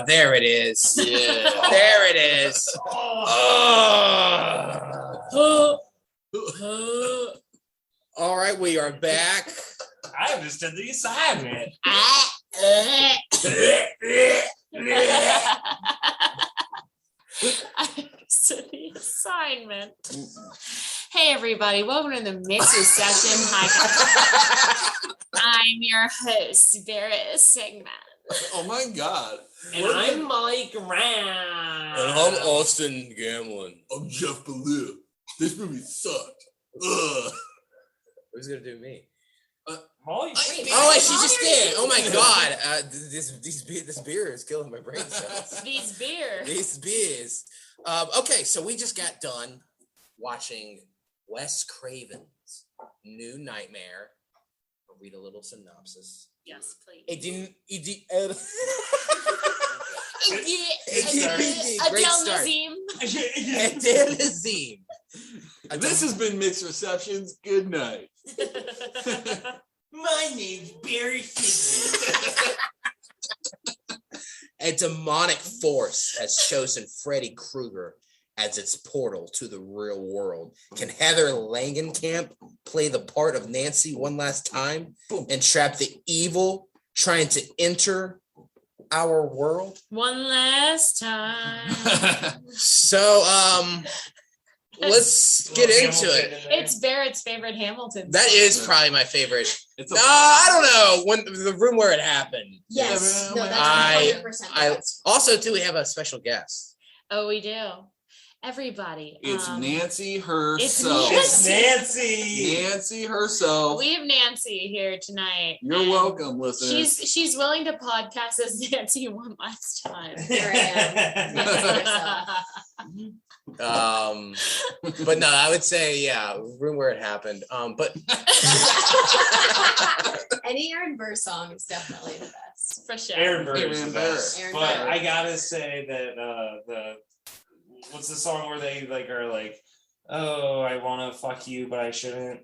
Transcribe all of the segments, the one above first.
there it is. Yeah. There it is. All right, we are back. I understood the assignment. I understood the assignment. Hey everybody, welcome to the Mixer Session Podcast. I'm your host, Barrett Sigmund. Oh my God. And I'm Mike Round. And I'm Austin Gamlin. I'm Jeff Ballou. This movie sucked. Ugh. Who's gonna do me? Molly. She just did. Oh my God! This beer is killing my brain cells. These beers. Okay, so we just got done watching Wes Craven's new Nightmare. I'll read a little synopsis. Yes, please. Great start. Adele Nazim. This has been Mixed Receptions. Good night. My name's Barry Sigmund. A demonic force has chosen Freddy Krueger as its portal to the real world. Can Heather Langenkamp play the part of Nancy one last time and trap the evil trying to enter our world? One last time. So, let's get into it. It's Barrett's favorite Hamilton song. That is probably my favorite. I don't know. When the room where it happened. Yes. No, that's 100%. Also, do we have a special guest? Oh, we do. Everybody. It's Nancy herself. It's Nancy. Nancy herself. We have Nancy here tonight. You're welcome, listeners. She's willing to podcast as Nancy one last time. Here I am. But no, I would say, room where it happened. But any Aaron Burr song is definitely the best. For sure. Aaron Burr is the best. Aaron But Burr. I gotta say that what's the song where they are like, oh, I want to fuck you, but I shouldn't.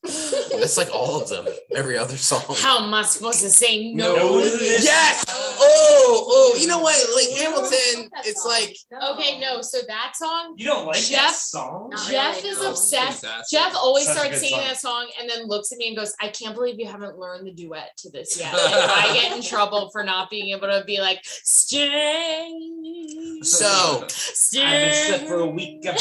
that's like all of them. Every other song. How am I supposed to say no? No to this? Yes. Oh, you know what? Like Hamilton, it's song. like Okay, no. So that song, You don't like Jeff- that song? Not Jeff really, is no. obsessed. Fantastic. Jeff always Such a starts good singing song. that song and then looks at me and goes, I can't believe you haven't learned the duet to this yet. And I get in trouble for not being able to be like, stay. so. Stay. I've been stuck for a week. I've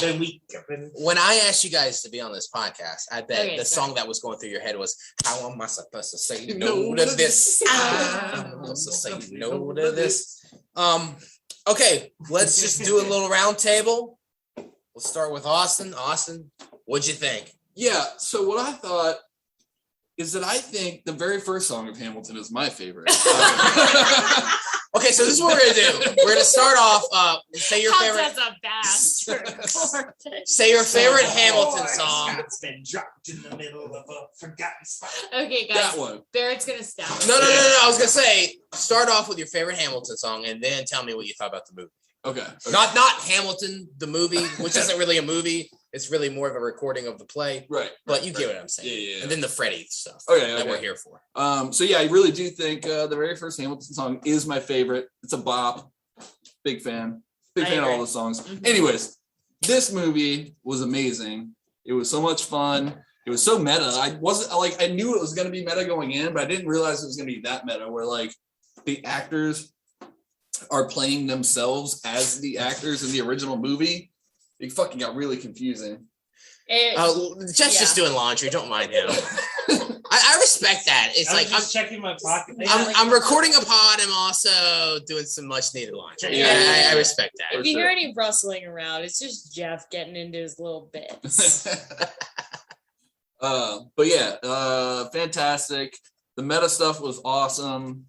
been. When I asked you guys to be on this podcast, I bet Okay, the sorry. song that was going through your head was, how am I supposed to say no to this? How am I supposed to say no to this? Okay, let's just do a little round table. Let's start with Austin. Austin, what'd you think? Yeah, so what I thought is that I think the very first song of Hamilton is my favorite. Okay, so this is what we're gonna do. We're gonna start off. Say your Counts favorite. as a bastard. Say your favorite Hamilton song. It's been dropped in the middle of a forgotten spot. Okay, guys. That one. Barrett's gonna stop. No. I was gonna say, start off with your favorite Hamilton song, and then tell me what you thought about the movie. Okay. Not Hamilton, the movie, which isn't really a movie. It's really more of a recording of the play. Right. But you get what I'm saying. Yeah. And then the Freddie stuff Okay, that we're here for. So yeah, I really do think the very first Hamilton song is my favorite. It's a bop. Big fan. Big I fan of agree. all the songs. Mhm. Anyways, this movie was amazing. It was so much fun. It was so meta. I knew it was going to be meta going in, but I didn't realize it was going to be that meta where like the actors are playing themselves as the actors in the original movie. It fucking got really confusing. Jeff's just doing laundry. Don't mind him. I respect that. It's I was like just checking my pocket. I'm recording a pod. I'm also doing some much needed laundry. Yeah. I respect that. If you hear any rustling around, it's just Jeff getting into his little bits. But yeah, fantastic. The meta stuff was awesome.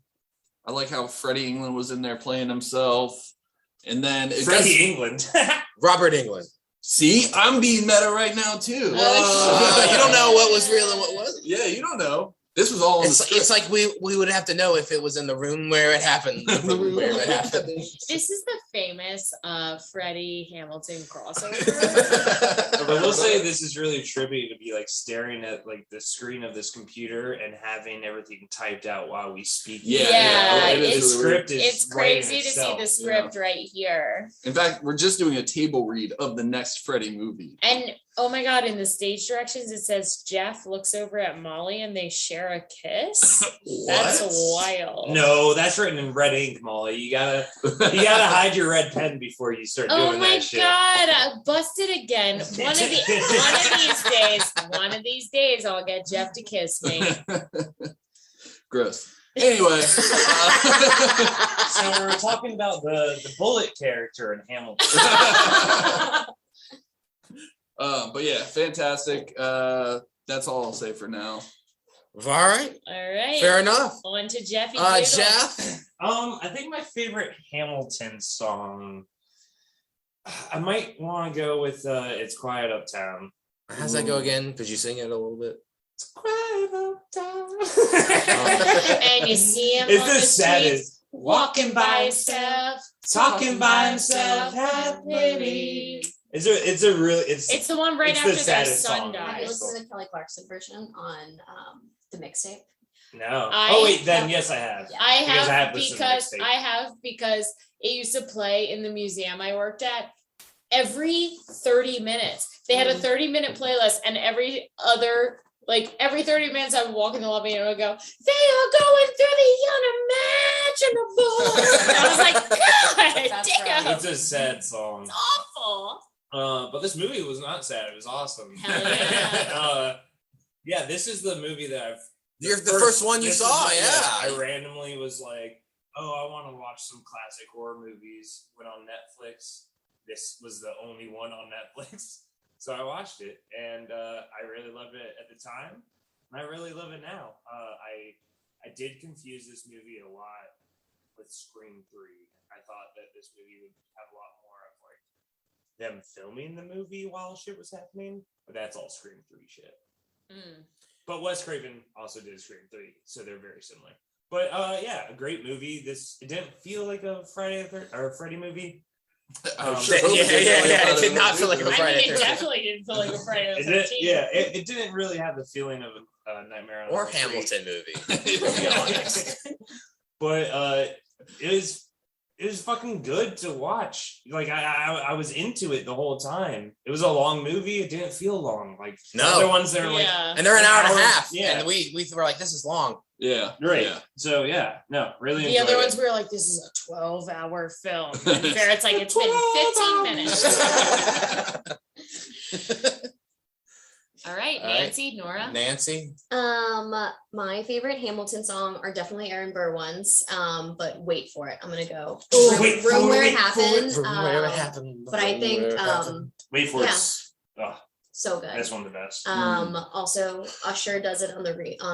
I like how Freddie England was in there playing himself. And then Freddie England. Robert England. See, I'm being meta right now too. You don't know what was real and what wasn't. Yeah, you don't know. This was all on the It's script. like we would have to know if it was in the room where it happened. The room where it happened. This is the famous Freddie Hamilton crossover. I will say this is really trippy to be like staring at like the screen of this computer and having everything typed out while we speak. Yeah, it is the really script weird. is It's crazy to see the script right here. In fact, we're just doing a table read of the next Freddy movie. And oh my God, in the stage directions, it says Jeff looks over at Molly and they share a kiss. That's wild. No, that's written in red ink, Molly. You gotta hide your red pen before you start Oh doing my that shit. God, I busted again. One of these days, I'll get Jeff to kiss me. Gross. Anyway, So we were talking about the bullet character in Hamilton. but yeah, fantastic. That's all I'll say for now. All right. All right. Fair enough. On to Jeffy. Jeff. I think my favorite Hamilton song, I might want to go with "It's Quiet Uptown." How's that go again? Could you sing it a little bit? It's quiet uptown. And you see him It's on the the streets, saddest. walking by himself, Talking by himself, happy. It's the one right It's the after their saddest son song. Have you dies. listened to the Kelly Clarkson version on the mixtape? No. I- Wait, then yes, I have. I Because I have have listened to mixtape. because it used to play in the museum I worked at every 30 minutes. They had a 30-minute playlist, and every 30 minutes I would walk in the lobby and I would go, "They are going through the unimaginable." I was like, God That's damn, It's a sad song. it's awful. But this movie was not sad. It was awesome. Hell yeah. Yeah, this is the movie that I've. You're the first one you this is saw, the- yeah. I randomly was like, oh, I want to watch some classic horror movies. Went on Netflix. This was the only one on Netflix. So I watched it, and I really loved it at the time, and I really love it now. I did confuse this movie a lot with Scream 3. I thought that this movie would have a lot more of like them filming the movie while shit was happening, but that's all Scream 3 shit. But Wes Craven also did Scream 3, so they're very similar. But yeah, a great movie. It didn't feel like a Freddy movie. It did not feel like a I Friday mean, it 13th. definitely didn't feel like a Friday the 13th. It didn't really have the feeling of a Nightmare on Or Elm Street, Hamilton movie. to be honest. But it was fucking good to watch. Like I was into it the whole time. It was a long movie. It didn't feel long. Like No. other ones that are like Yeah. And they're an hour and a half. Yeah. And we were like, this is long. Yeah. right. Yeah. So yeah, no, really. The other enjoyed ones it. we were like, this is a 12-hour film. And Barrett's like, it's been 15 minutes. All right, All right. Nancy, Nora. Nancy. My favorite Hamilton song are definitely Aaron Burr ones. But wait for it. I'm gonna go. Oh, wait for Room it, Where It wait for it. Happened. Where it happened. But I think Wait for yeah. it. Oh, so good. that's one of the best. Also Usher does it on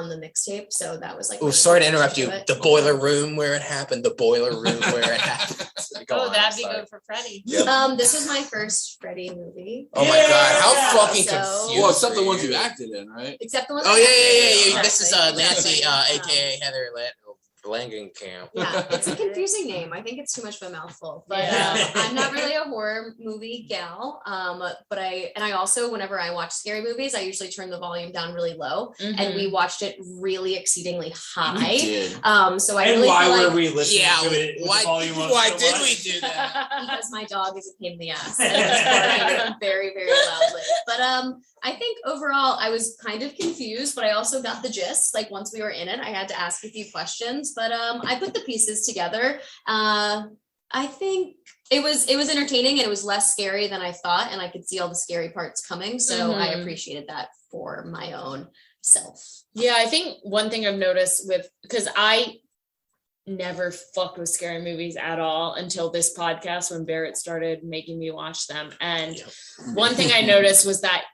the mixtape, so that was like. Oh, my sorry to favorite interrupt you. to it. The boiler room where it happened. The boiler room where it happened. Go Oh, on, that'd be sorry. good for Freddie. Yep. This was my first Freddie movie, Oh my god, how Yeah. fucking So- confused. Well, except the were ones you acted in, right? except the one. Oh yeah. Exactly. This is Nancy, Exactly. aka Heather Langenkamp. Yeah, it's a confusing name. I think it's too much of a mouthful. But Yeah. I'm not really a horror movie gal. But I also, whenever I watch scary movies, I usually turn the volume down really low. Mm-hmm. And we watched it really exceedingly high. Did. So I And really why feel were like we listening Yeah, to it? with the why volume up so did much? we do that? because my dog is a pain in the ass and it's barking very, very loudly. But I think overall I was kind of confused, but I also got the gist. Like once we were in it, I had to ask a few questions, but I put the pieces together. I think it was entertaining and it was less scary than I thought, and I could see all the scary parts coming. So I Mhm. appreciated that for my own self. Yeah, I think one thing I've noticed because I never fucked with scary movies at all until this podcast when Barrett started making me watch them. And one thing I noticed was that,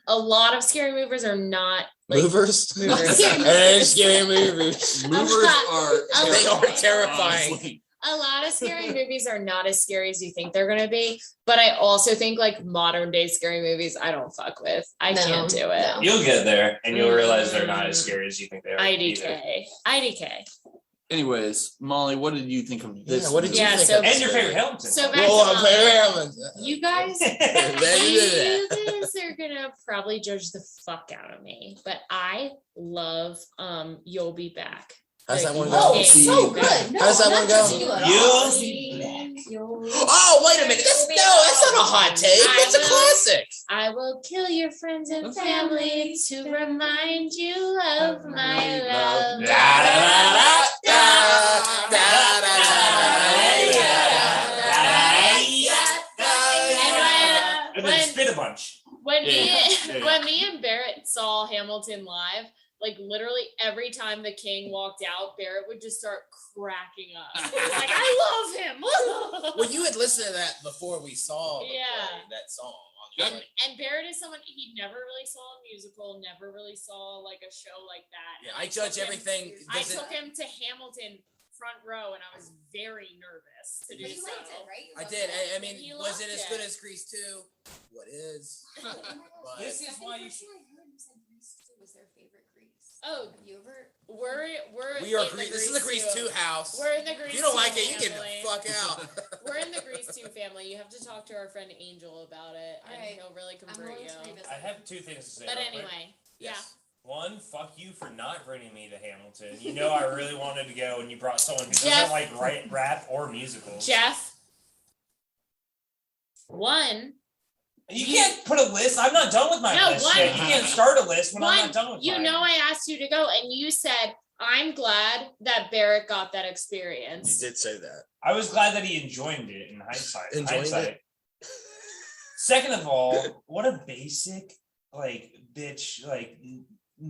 a lot of scary movies are not like Movers? movers. Scary And scary movers. Movers are They are terrifying, terrifying. honestly. a lot of scary movies are not as scary as you think they're gonna be. But I also think like modern day scary movies, I don't fuck with. I can't do it. No. You'll get there, and you'll realize they're not as scary as you think they are. IDK. Anyways, Molly, what did you think of this? Yeah, what did you movie? think? so- of And your this favorite movie? Hamilton. So back Well, to favorite Molly. Hamilton. You guys, you guys are gonna probably judge the fuck out of me, but I love You'll Be Back. How's that one Oh, go? so good. No, How's that I'm one not go? judging you at all. Oh, wait a minute. That's not a hot take. That's a classic. I will kill your friends and family to remind you of my love. Da, da, da, da, da, da, And then spit a bunch. When Yeah. when me and Barrett saw Hamilton live, like literally every time the king walked out, Barrett would just start cracking up. He was like, I love him. Well, you had listened to that before we saw that song. And Barrett is someone he never really saw a musical, never really saw like a show like that. Yeah, And I judge took him- everything. I took him to Hamilton front row, and I was very nervous to do But you so. liked it, right? You I loved did. it? I mean, He was loved it as it. good as Grease 2? What is? But This is why you First thing I heard you said Grease 2 was their favorite Grease. Oh, Have you ever? we are in the Grease. This is the Grease 2 house. We're in the Grease. If you don't 2 like it, you get family. the fuck out. We're in the Grease 2 family. You have to talk to our friend Angel about it, and Alright. he'll really I'm convert willing you. to revisit. I have two things to say. But real quick. anyway, Yes. One, fuck you for not bringing me to Hamilton. You know I really wanted to go, and you brought someone who doesn't Jeff. like rap or musicals. Jeff. One. You can't put a list. I'm not done with my No, list one- yet. You can't start a list when I'm One. not done with You mine. know, I asked you to go, and you said, "I'm glad that Barrett got that experience." You did say that. I was glad that he enjoyed it in hindsight. Enjoyed it? Second of all, what a basic, like, bitch, like,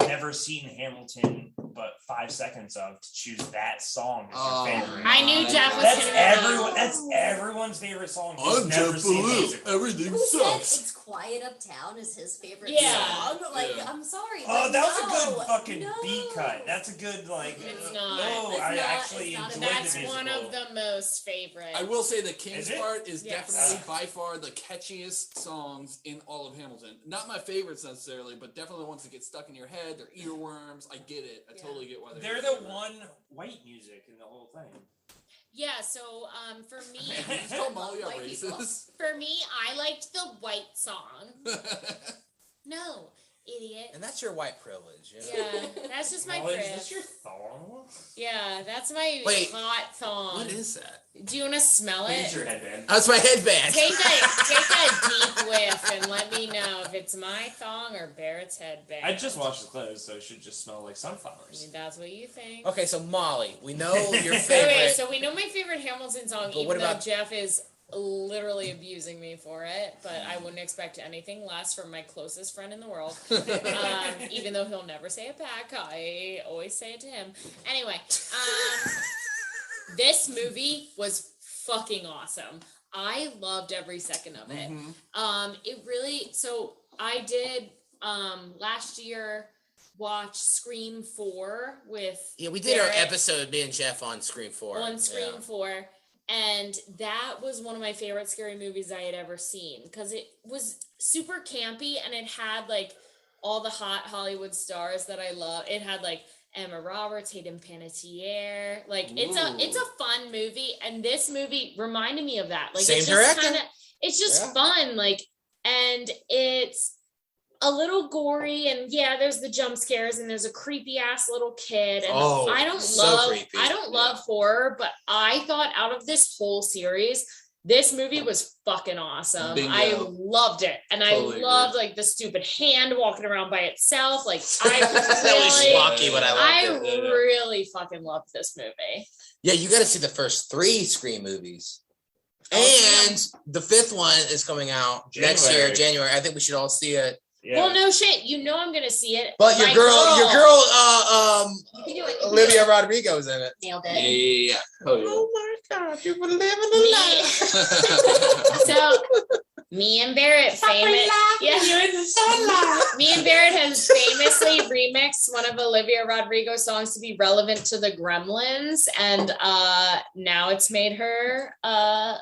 never seen Hamilton but 5 seconds of to choose that song as your favorite. I knew Jeff was That's gonna everyone. That's everyone's favorite song. who's never seen music. Everything Who said sucks. It's Quiet Uptown is his favorite Yeah. song? Like, Yeah. I'm sorry. Oh, but that was a no, good fucking no. B cut. That's a good like. It's not. No, It's I not- actually it's not a enjoyed That's the musical. one of the most favorite. I will say the King's Is it? part is Yes. definitely by far the catchiest songs in all of Hamilton. Not my favorites necessarily, but definitely the ones that get stuck in your head. They're earworms. I get it. I totally get why They're the one white music in the whole thing. Yeah, so for me, Tell Molly I'm White people. racist. I liked the white song. No, idiot. And that's your white privilege. You know? Yeah, that's just my Molly, is crib. this your thong? Yeah, that's my Wait, hot thong. What is that? Do you want to smell It's it? your headband. That's my headband. Take a deep whiff and let me know if it's my thong or Barrett's headband. I just washed the clothes, so it should just smell like I sunflowers. mean, that's what you think. Okay, so Molly, we know your Okay, favorite. so we know my favorite Hamilton song, But even what though about- Jeff is literally abusing me for it, but I wouldn't expect anything less from my closest friend in the world. Even though he'll never say it back, I always say it to him. Anyway, this movie was fucking awesome. I loved every second of it. It really, so I did last year watch Scream 4 with Yeah, we did our Barrett episode, me and Jeff, on Scream 4. on Scream Yeah. 4, and that was one of my favorite scary movies I had ever seen because it was super campy and it had like all the hot Hollywood stars that I love. It had like Emma Roberts, Hayden Panettiere. Like it's a fun movie, and this movie reminded me of that. Like Same it's just director. it's just Yeah. fun. Like, and it's a little gory, and yeah, there's the jump scares, and there's a creepy ass little kid. And Oh, I don't so love creepy. I don't love horror, but I thought out of this whole series, this movie was fucking awesome. Bingo. I loved it. And Totally I loved like the stupid hand walking around by itself. Like I That was really, schlocky, but I loved it. really fucking loved this movie. Yeah, you got to see the first 3 Scream movies. Oh, And the 5th one is coming out next year, January. January. I think we should all see it. Yeah. Well, no shit. You know I'm gonna see it. But your My girl, You can do it. You can Olivia do it. Rodrigo's in it. Nailed Yeah, it. yeah, yeah. Oh, yeah. Oh my God, you were living Me- a life. So Me and Barrett Me and Barrett has famously remixed one of Olivia Rodrigo's songs to be relevant to the Gremlins, and now it's made her now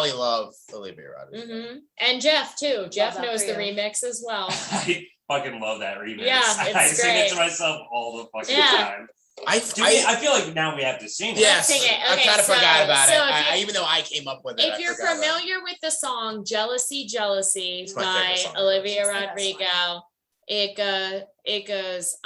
we love Olivia Rodrigo. Mm-hmm. And Jeff too. Jeff knows the you. remix as well. I fucking love that remix. Yeah, it's I sing great. it to myself all the fucking Yeah. time. I feel like now we have to sing it. Yes, Sing it. I Okay, kind of forgot about so it. if you- Even though I came up with it. If you're familiar with the song "Jealousy, Jealousy" my by favorite song. Olivia It's the best Rodrigo, it goes.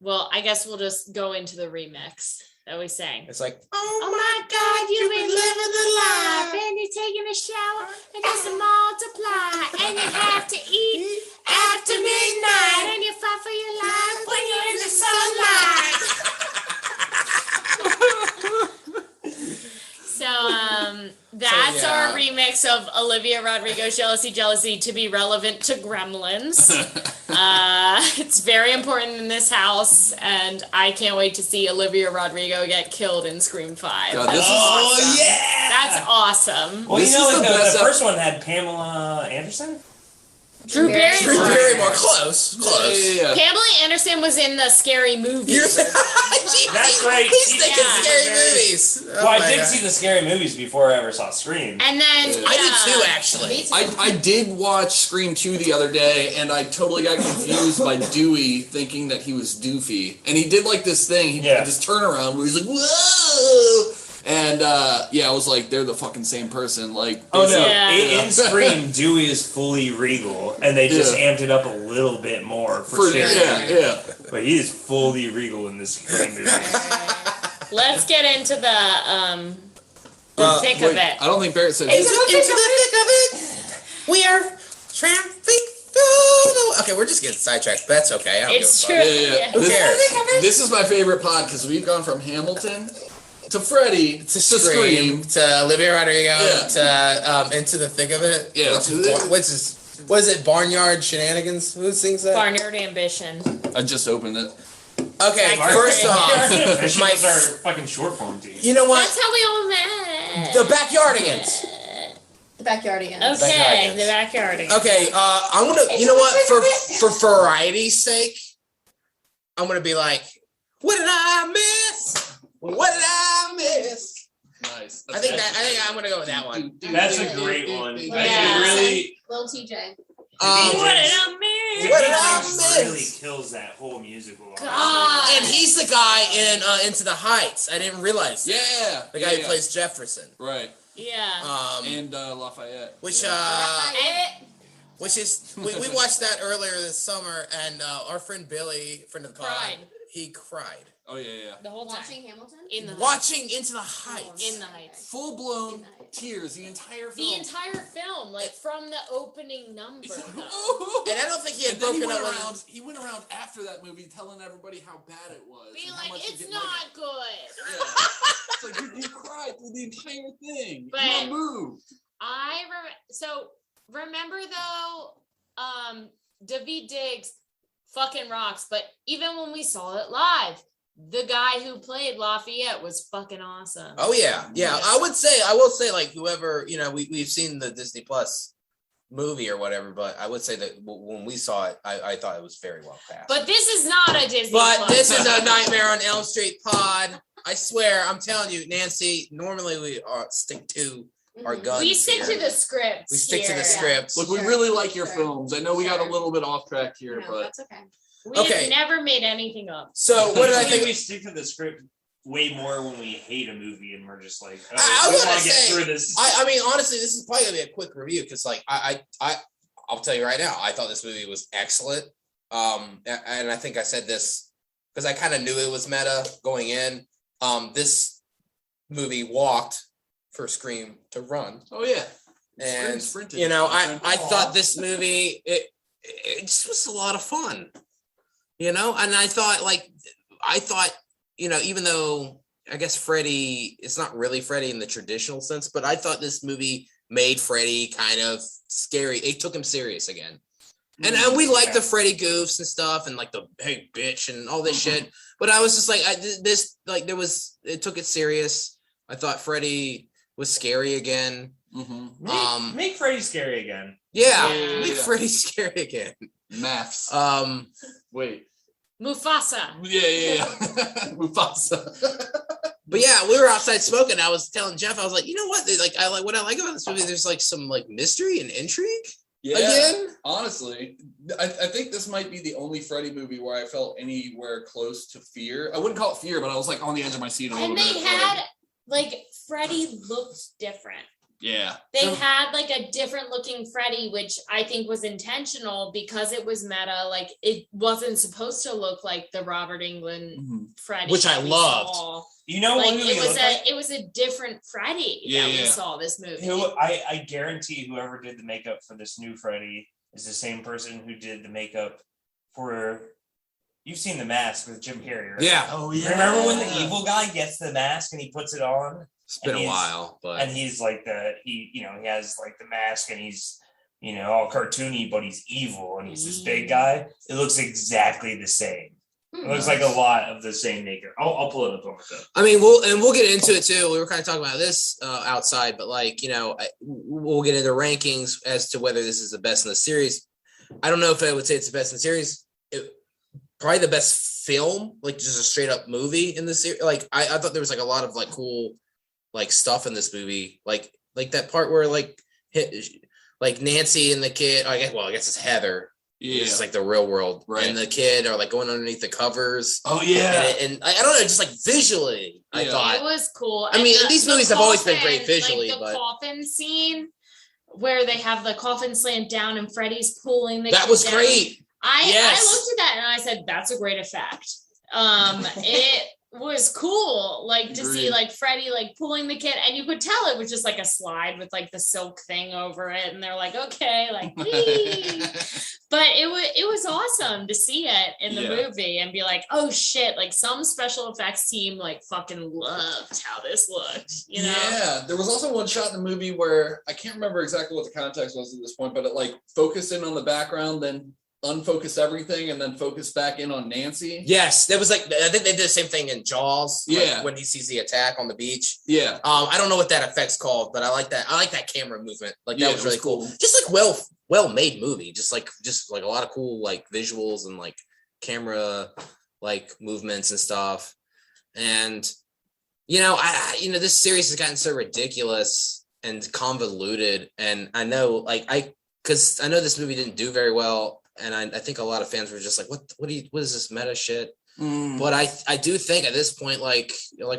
Well, I guess we'll just go into the remix that we sang. It's like, Oh my God, you've been living the life, and you're taking a shower, and it's a multiply, and you have to eat after midnight, and you fight for your life when you're in the sunlight. So, that's our remix of Olivia Rodrigo's "Jealousy, Jealousy" to be relevant to Gremlins. It's very important in this house, and I can't wait to see Olivia Rodrigo get killed in Scream 5. God, this Oh yeah, That's awesome. Well, This you know, is like the the best first one had Pamela Anderson. Drew Barrymore. Drew Barrymore, close. Yeah. Pamela Anderson was in the Scary Movie. That's right. He's thinking Yeah. scary movies. Well, I did see the scary movies before I ever saw Scream. And then I did too, actually. Me too. I did watch Scream 2 the other day, and I totally got confused by Dewey thinking that he was Doofy. And he did like this thing, he did this turnaround where he's like, whoa! And I was like, they're the fucking same person. Like, Oh no! Yeah. In Scream, Dewey is fully regal, and they just amped it up a little bit more for scary. yeah. But he is fully regal in this Scream movie. let's get into the thick of Wait, it. I don't think Barrett said Into the thick of it, we are tramping through. Okay, we're just getting sidetracked, but that's okay. I don't It's give a true. fuck. Yeah. Who cares? This is my favorite pod because we've gone from Hamilton to Freddie To Scream, to Olivia Rodrigo, to Into the Thick of It. Yeah. What's it? Barnyard Shenanigans? Who sings that? Barnyard Ambition. I just opened it. Okay, Barnyard first off, That shit my, was our fucking short form team. you know what? That's how we all met. The Backyardigans. The Backyardigans. Okay, the Backyardigans. Okay, I'm gonna. You know what? For variety's sake, I'm gonna be like, what did I miss? What did I miss? Nice. I think I'm gonna go with that one. That's a great one. Yeah. I really, Little TJ. What did I miss? What did I really miss? kills that whole musical. God. And he's the guy in Into the Heights. I didn't realize. That. Yeah. The guy who plays Jefferson. Right. Yeah. And Lafayette. Which And- which is we watched that earlier this summer, and our friend Billy, friend of the pod, Cried. he cried Oh yeah. the whole time. Watching Hamilton? In the watching Into the Heights. In the Heights. Full blown tears. The entire film. The entire film, like from the opening number. though. And I don't think he had And then broken up with. he went around after that movie telling everybody how bad it was. Be and how like, much he it's didn't not like good. it. Yeah. It's like you cried through the entire thing. But- You moved. So remember though, David Diggs fucking rocks. But even when we saw it live, the guy who played Lafayette was fucking awesome. Oh yeah. I will say, like, whoever, we've seen the Disney Plus movie or whatever, but I would say that when we saw it, I thought it was very well cast. But this is not a Disney. But Plus. this is a Nightmare on Elm Street pod. I swear, I'm telling you, Nancy. Normally we stick to our guns. We stick here. to the script. We stick to the here. scripts. Look, we Sure. really like your Sure. films. I know we got a Sure. little bit off track here, No, but that's okay. We Okay. have never made anything up. So what did I think think? we stick to the script way more when we hate a movie and we're just like, oh, I we was want gonna to get say, through this. I mean, honestly, this is probably gonna be a quick review because, like, I'll tell you right now, I thought this movie was excellent. And I think I said this because I kind of knew it was meta going in. This movie walked for Scream to run, oh yeah. and Sprinted. I thought this movie it just was a lot of fun, and I thought even though I guess Freddie, it's not really Freddie in the traditional sense, but I thought this movie made Freddie kind of scary. It took him serious again. And we like the Freddie goofs and stuff, and like the hey bitch and all this shit. But I was just like, it took it serious. I thought Freddie was scary again. Make Freddy scary again. Yeah, Yeah. make Freddy scary again. Maths. Wait. Mufasa. Yeah. Mufasa. But yeah, we were outside smoking. I was telling Jeff, I was like, you know what? What I like about this movie. There's like some like mystery and intrigue. Yeah. Again, Honestly, I think this might be the only Freddy movie where I felt anywhere close to fear. I wouldn't call it fear, but I was like on the edge of my seat a little And bit. they had like Freddy looked different. Yeah. They had like a different looking Freddy, which I think was intentional because it was meta. Like it wasn't supposed to look like the Robert Englund Freddy, which I that we loved. saw. You know Like what movie it was a different Freddy that we saw this movie. I guarantee whoever did the makeup for this new Freddy is the same person who did the makeup for. You've seen The Mask with Jim Carrey, right? Yeah. Oh yeah. Remember when the evil guy gets the mask and he puts it on? It's been a while, but and he's like he has like the mask and he's all cartoony, but he's evil and he's this big guy. It looks exactly the same. It looks like a lot of the same makeup. I'll pull it up on myself. I mean, we'll get into it too. We were kind of talking about this outside, but like we'll get into rankings as to whether this is the best in the series. I don't know if I would say it's the best in the series. Probably the best film, like just a straight up movie in the series. Like I thought there was like a lot of like cool like stuff in this movie, like that part where like Nancy and the kid. I guess it's Heather. Yeah, it's like the real world, right? And the kid are like going underneath the covers. Oh yeah, and I don't know, just like visually, I thought it was cool. I mean, these movies have always been great visually, like the but coffin scene where they have the coffin slant down and Freddy's pulling the that kid was down. Great. I looked at that and I said, that's a great effect. It was cool, like to see like Freddy like pulling the kid, and you could tell it was just like a slide with like the silk thing over it, and they're like, okay, like but it was awesome to see it in the movie and be like, oh shit, like some special effects team like fucking loved how this looked, Yeah, there was also one shot in the movie where I can't remember exactly what the context was at this point, but it like focused in on the background, then unfocus everything and then focus back in on Nancy. Yes, that was like, I think they did the same thing in Jaws. Yeah, like when he sees the attack on the beach. Yeah. I don't know what that effect's called, but I like that. I like that camera movement. Like that was really cool. Just like well made movie. Just like a lot of cool like visuals and like camera like movements and stuff. And this series has gotten so ridiculous and convoluted. And I know because I know this movie didn't do very well. And I think a lot of fans were just like, what is this meta shit? But I do think at this point, like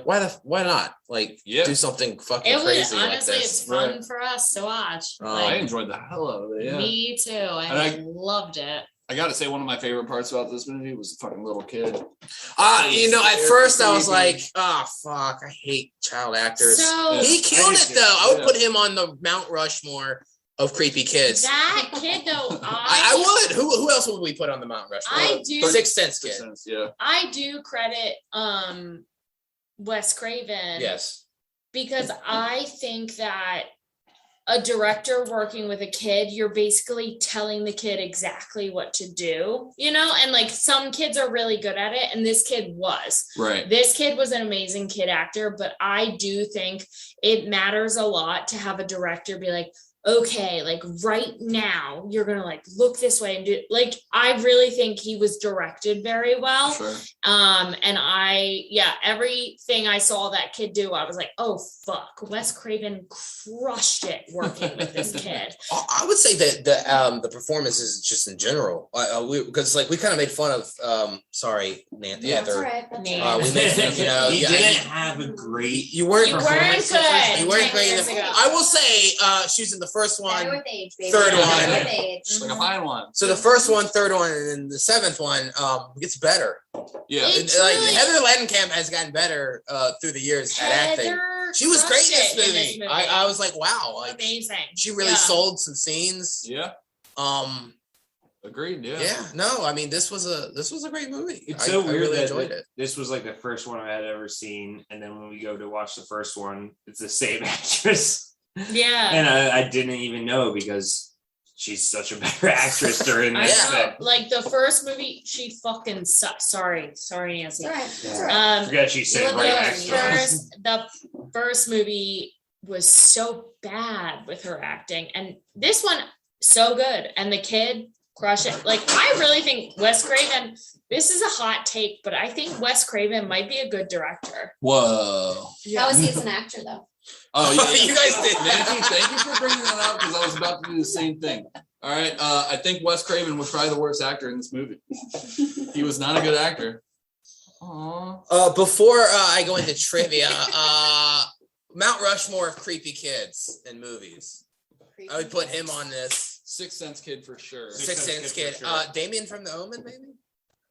why not? Like do something fucking crazy like this. Honestly, it's fun for us to watch. I enjoyed the hell out of it. Yeah. Me too. I loved it. I gotta say, one of my favorite parts about this movie was the fucking little kid. At first I was like, oh fuck, I hate child actors. So, he killed it though. I would put him on the Mount Rushmore of creepy kids. That kid though, I would. Who else would we put on the Mount Rushmore? I do. Sixth Sense kid. Yeah. I do credit Wes Craven. Yes. Because I think that a director working with a kid, you're basically telling the kid exactly what to do, and like some kids are really good at it. And this kid was. Right. This kid was an amazing kid actor, but I do think it matters a lot to have a director be like, okay, like right now you're gonna like look this way and do like I really think he was directed very well. Sure. And everything I saw that kid do, I was like, oh fuck, Wes Craven crushed it working with this kid. I would say that the performances just in general, because like we kind of made fun of sorry, Nancy. Yeah, that's right. We made fun of, he didn't have a great. You weren't good. You weren't 10 great. years ago. I will say she was in the first one, Better with age, baby. third Better one. with age. Like a fine one. So the first one, third one, and then the seventh one gets better. Yeah. Like Heather Langenkamp has gotten better through the years at acting. She was great in this movie. I was like, wow, like amazing. She really sold some scenes. Yeah. Agreed. Yeah. Yeah. No, I mean this was a great movie. It's so weird. I really that enjoyed it. This was like the first one I had ever seen, and then when we go to watch the first one, it's the same actress. Yeah. And I didn't even know because she's such a better actress during this thing. Like the first movie, she fucking sucks. Sorry, Nancy. That's all right. Forget she said right next to us. The first movie was so bad with her acting, and this one so good, and the kid crush it. Like, I really think Wes Craven, this is a hot take, but I think Wes Craven might be a good director. Whoa. How is he as an actor though? Oh, yeah. You guys did. Thank you for bringing that up because I was about to do the same thing. All right. I think Wes Craven was probably the worst actor in this movie. He was not a good actor. Aww. Before I go into trivia, Mount Rushmore of creepy kids in movies. I would put him on this. Sixth Sense kid for sure. Sixth Sense kid. for sure. Damien from The Omen, maybe?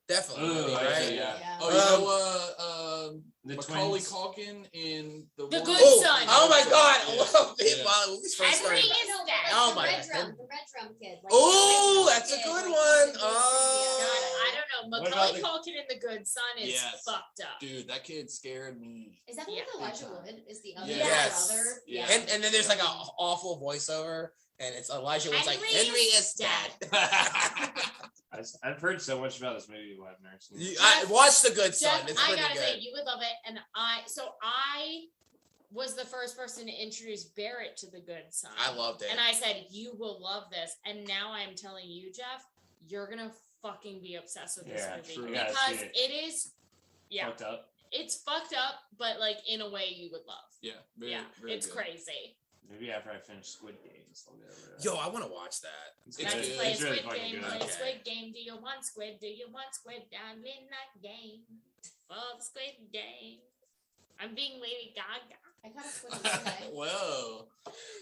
Definitely, Ooh, right? actually, yeah. Yeah. Oh, The Macaulay twins. Culkin in the The one- Good Oh, Son. oh my God! Yeah. Well, Yeah. while movies first Henry started. is dead. Oh the my red God. drum kid. Like, Oh, the red that's a kid, good like, one. he's a Oh. God, I don't know. What Macaulay about Culkin in The Good Son is Yes. fucked up. Dude, that kid scared me. Is that the Yeah. one with Elijah Wood? Is the other Yes. brother? Yeah. And then there's like a awful voiceover, and it's Elijah Wood's like, Henry Henry is is dead. I've heard so much about this movie, but I've never seen it. I watched The Good Son. Jeff, It's I pretty gotta say, good. you would love it. And I was the first person to introduce Barrett to The Good Son. I loved it. And I said, you will love this. And now I'm telling you, Jeff, you're gonna fucking be obsessed with this Yeah, movie. true. You gotta Because see it. it is, yeah, Fucked up. it's fucked up, but like in a way you would love. Yeah. Very, Yeah, very it's good. crazy. Maybe after I finish Squid Games, I'll get over that. Yo, I want to watch that. It's It's Let's good. play It's really Squid fucking Game, good. play Okay. Squid Game. Do you want Squid? Do you want Squid? Down midnight game. Fuck Squid Game. I'm being Lady Gaga. I got a Squid today. Whoa.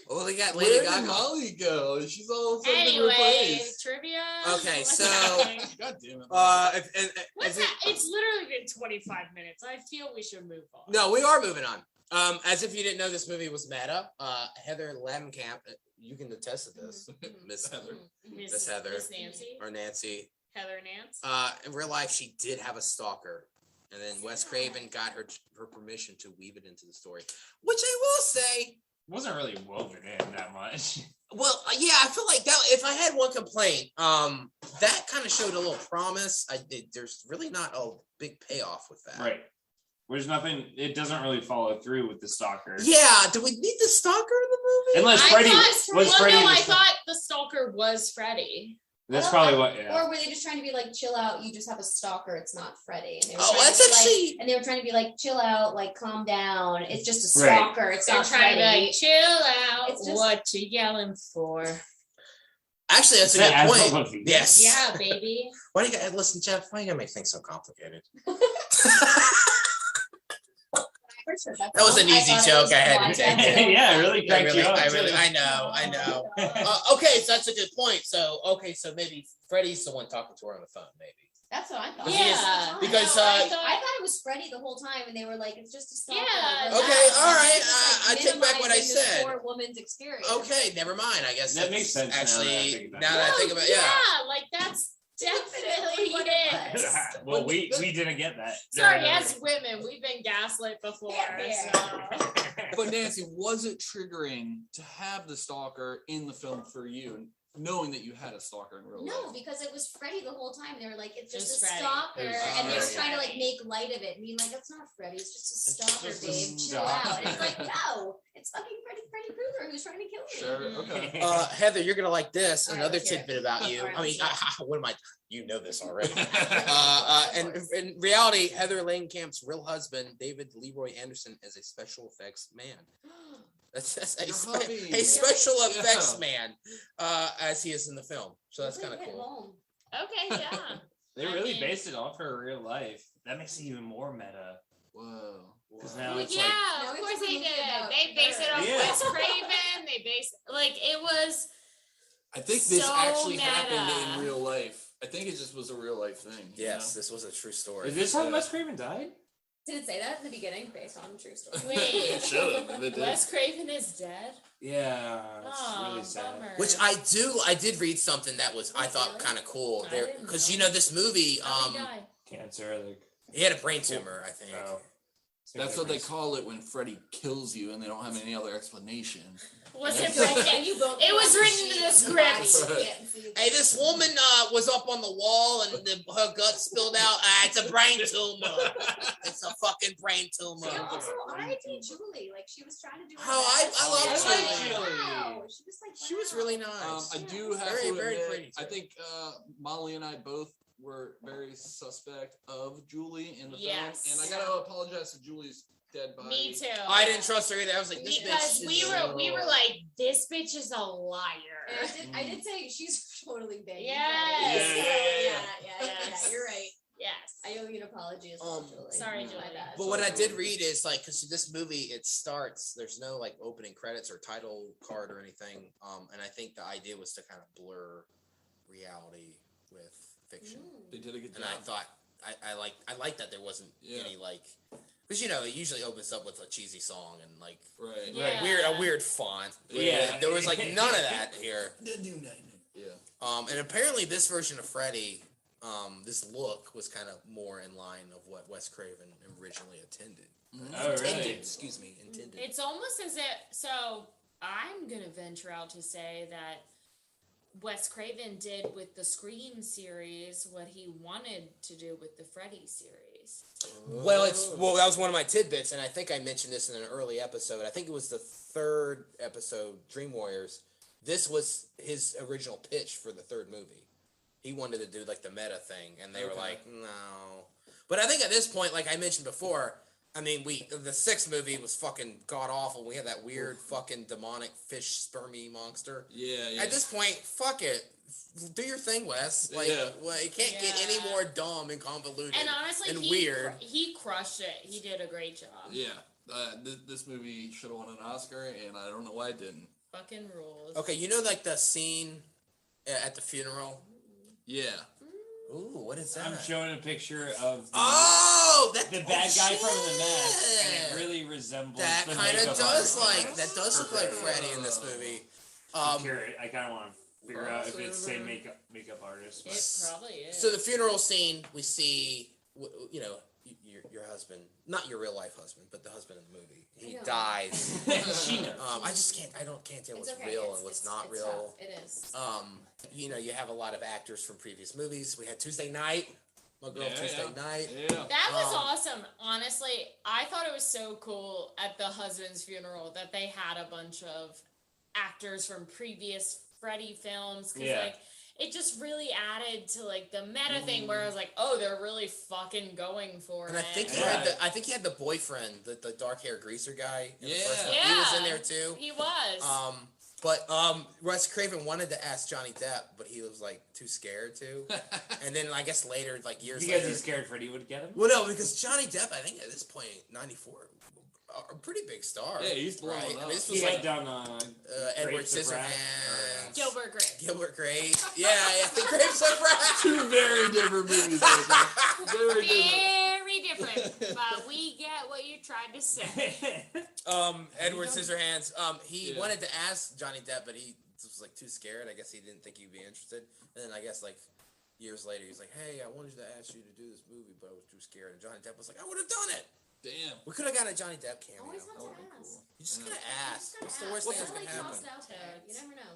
Oh, they got Where Lady did Gaga. Molly go? She's all of a sudden Anyway, replaced. trivia. Okay, What's so- happening? God damn it. What's that? It's literally been 25 minutes. I feel we should move on. No, we are moving on. As if you didn't know, this movie was meta. Heather Lemkamp, you can attest to this, Miss Heather Miss Heather. Miss Nancy. or Nancy. Heather Nance. In real life, she did have a stalker, and then Wes Craven got her permission to weave it into the story, which I will say. It wasn't really woven in that much. Well, yeah, I feel like that. If I had one complaint, that kind of showed a little promise. There's really not a big payoff with that. Right. There's nothing. It doesn't really follow through with the stalker. Yeah. Do we need the stalker in the movie? Unless I Freddie thought, was Freddie. no, I was- thought the stalker was Freddie. That's Well, probably what. Yeah. Or were they just trying to be like, chill out, you just have a stalker, it's not Freddie. And they were Oh, trying that's to be actually. like, and they were trying to be like, chill out, like calm down. It's just a Right. stalker, it's They're not trying to be Freddie. like, chill out. It's just- What you yelling for? Actually, that's a Is that good Asphalt point. Movie? Yes. Yeah, baby. Why do you guys listen, Jeff? Why do you gotta make things so complicated? That was an easy joke I had to take. Yeah, it really cracked you up. I know. Okay, so that's a good point. So maybe Freddie's the one talking to her on the phone, maybe. That's what I thought. Yeah. Because, No, I thought it was Freddie the whole time, and they were like, "It's just a stalker." Yeah, Like, Okay, no, all right, it's just, I take back what I minimizing this said. poor woman's experience. Okay, never mind. I guess That makes sense now that I Actually, think about now it. that I think about it, yeah. like that's Definitely definitely what it it is. was. Well, we didn't get that. Sorry, No. as women, we've been gaslit before. Yeah. So. But Nancy, was it triggering to have the stalker in the film for you, knowing that you had a stalker in real No, life? because it was Freddie the whole time. They were like, "It's just Just a Freddie. stalker," It was and they were Freddie. trying to like make light of it, and being like, "It's not Freddie. It's just a It's stalker, just a babe. Chill stalker." out." And it's like, no, it's fucking Freddy Krueger who's trying to kill me. Sure. Okay. Heather, you're gonna like this. All right, Another let's hear it. tidbit about you. All right, I mean, let's what am I? You know this already. Of And course. in reality, Heather Langenkamp's real husband, David Leroy Anderson, is a special effects man. That's a, Your spe- hubby. a special Yeah. effects man, as he is in the film. So that's Really kind of hit cool. home. Okay, yeah. They I really mean- based it off her real life. That makes it even more meta. Whoa. Because Wow. now Well, it's yeah, like, Now of it's course a they movie did. about They based it her. off Yeah. Wes Craven. They based like it was. I think this So actually meta. happened in real life. I think it just was a real life thing. you Yes, know? this was a true story. is this how Wes Craven died? Did it say that in the beginning, based on true story? It Wait, should've, but it did. Wes Craven is dead. Yeah, it's Oh, really sad. bummer. Which I did read something that was I thought Really? kind of cool I there didn't because know. you know this movie How'd he die? Cancer, like he had a brain tumor I think. Oh. That's what they call it when Freddie kills you and they don't have any other explanation. Was it written? It was written in the script. Hey, this woman was up on the wall and her gut spilled out. It's a brain tumor. It's a fucking brain tumor. Yeah, also, R.I.P. Julie. Like, she was trying to do her Oh, best. I love Julie. Wow. She was like, She was really nice. I do have Very, to very admit, pretty. I think Molly and I both were very suspect of Julie in the Yes. film, and I gotta apologize to Julie's dead body. Me too. I didn't trust her either. I was like, this because bitch. we were like, this bitch is a liar. And I did say she's totally banging. Yes. Yeah, you're right. Yes. I owe you an apology as well, Julie. Sorry, My Julie. bad. But what I did read is like, because this movie, it starts, there's no like opening credits or title card or anything. And I think the idea was to kind of blur reality with fiction. They did a good And job. I thought, I like that there wasn't Yeah. any like, because you know, it usually opens up with a cheesy song and like Right. Yeah. a weird font. Yeah. There was like none of that here. Yeah. And apparently this version of Freddy, this look was kind of more in line of what Wes Craven originally intended. Oh, really? Intended. It's almost as if, so I'm going to venture out to say that Wes Craven did with the Scream series what he wanted to do with the Freddy series. Well, that was one of my tidbits, and I think I mentioned this in an early episode. I think it was the third episode, Dream Warriors. This was his original pitch for the third movie. He wanted to do like the meta thing, and they were like, no. But I think at this point, like I mentioned before, I mean, the sixth movie was fucking god awful. We had that weird fucking demonic fish spermy monster. Yeah. At this point, fuck it. Do your thing, Wes. Like, well, it can't get any more dumb and convoluted And honestly, and he weird. He crushed it. He did a great job. Yeah. This movie should have won an Oscar, and I don't know why it didn't. Fucking rules. Okay, you know, like the scene at the funeral. Yeah. Ooh, what is that? I'm showing a picture of the the bad guy from the mask, and it really resembles that the kind of makeup does artist. look like Freddy in this movie. I kind of want to figure out if it's the same makeup artist. But. It probably is. So the funeral scene, we see, you know, your husband, not your real life husband, but the husband in the movie. He dies. She knows. I just can't tell what's okay. real It's- and what's it's- not it's real. tough. It is. You know, you have a lot of actors from previous movies. We had Tuesday Night, my girl Tuesday Night. Yeah. That was awesome. Honestly, I thought it was so cool at the husband's funeral that they had a bunch of actors from previous Freddy films. Because, like, it just really added to, like, the meta thing where I was like, oh, they're really fucking going for And it. I think he had the boyfriend, the dark hair greaser guy. In the Yeah. first one. Yeah. He was in there too. He was. But Wes Craven wanted to ask Johnny Depp, but he was like too scared to. And then I guess later, like years Because later, he's scared Freddie would get him. well, no, because Johnny Depp, I think at this point, 94, a pretty big star. Yeah, he's blowing right? up. I mean, this He was had like done Edward Grapes of Wrath, Scissorhands, Gilbert Grape. Gilbert Grape. Yeah, the Grapes of Wrath. Two very different movies. Very different. Very different. But we get what you tried to say. Edward Scissorhands. He Yeah. wanted to ask Johnny Depp, but he was like too scared. I guess he didn't think he'd be interested. And then I guess like years later, he's like, "Hey, I wanted to ask you to do this movie, but I was too scared." And Johnny Depp was like, "I would have done it." Damn. We could have got a Johnny Depp cameo. Always want That would've to been ask. cool. You just gotta You ask. just What's the gotta worst ask. thing that's It's gonna really happen? tossed out there. You never know.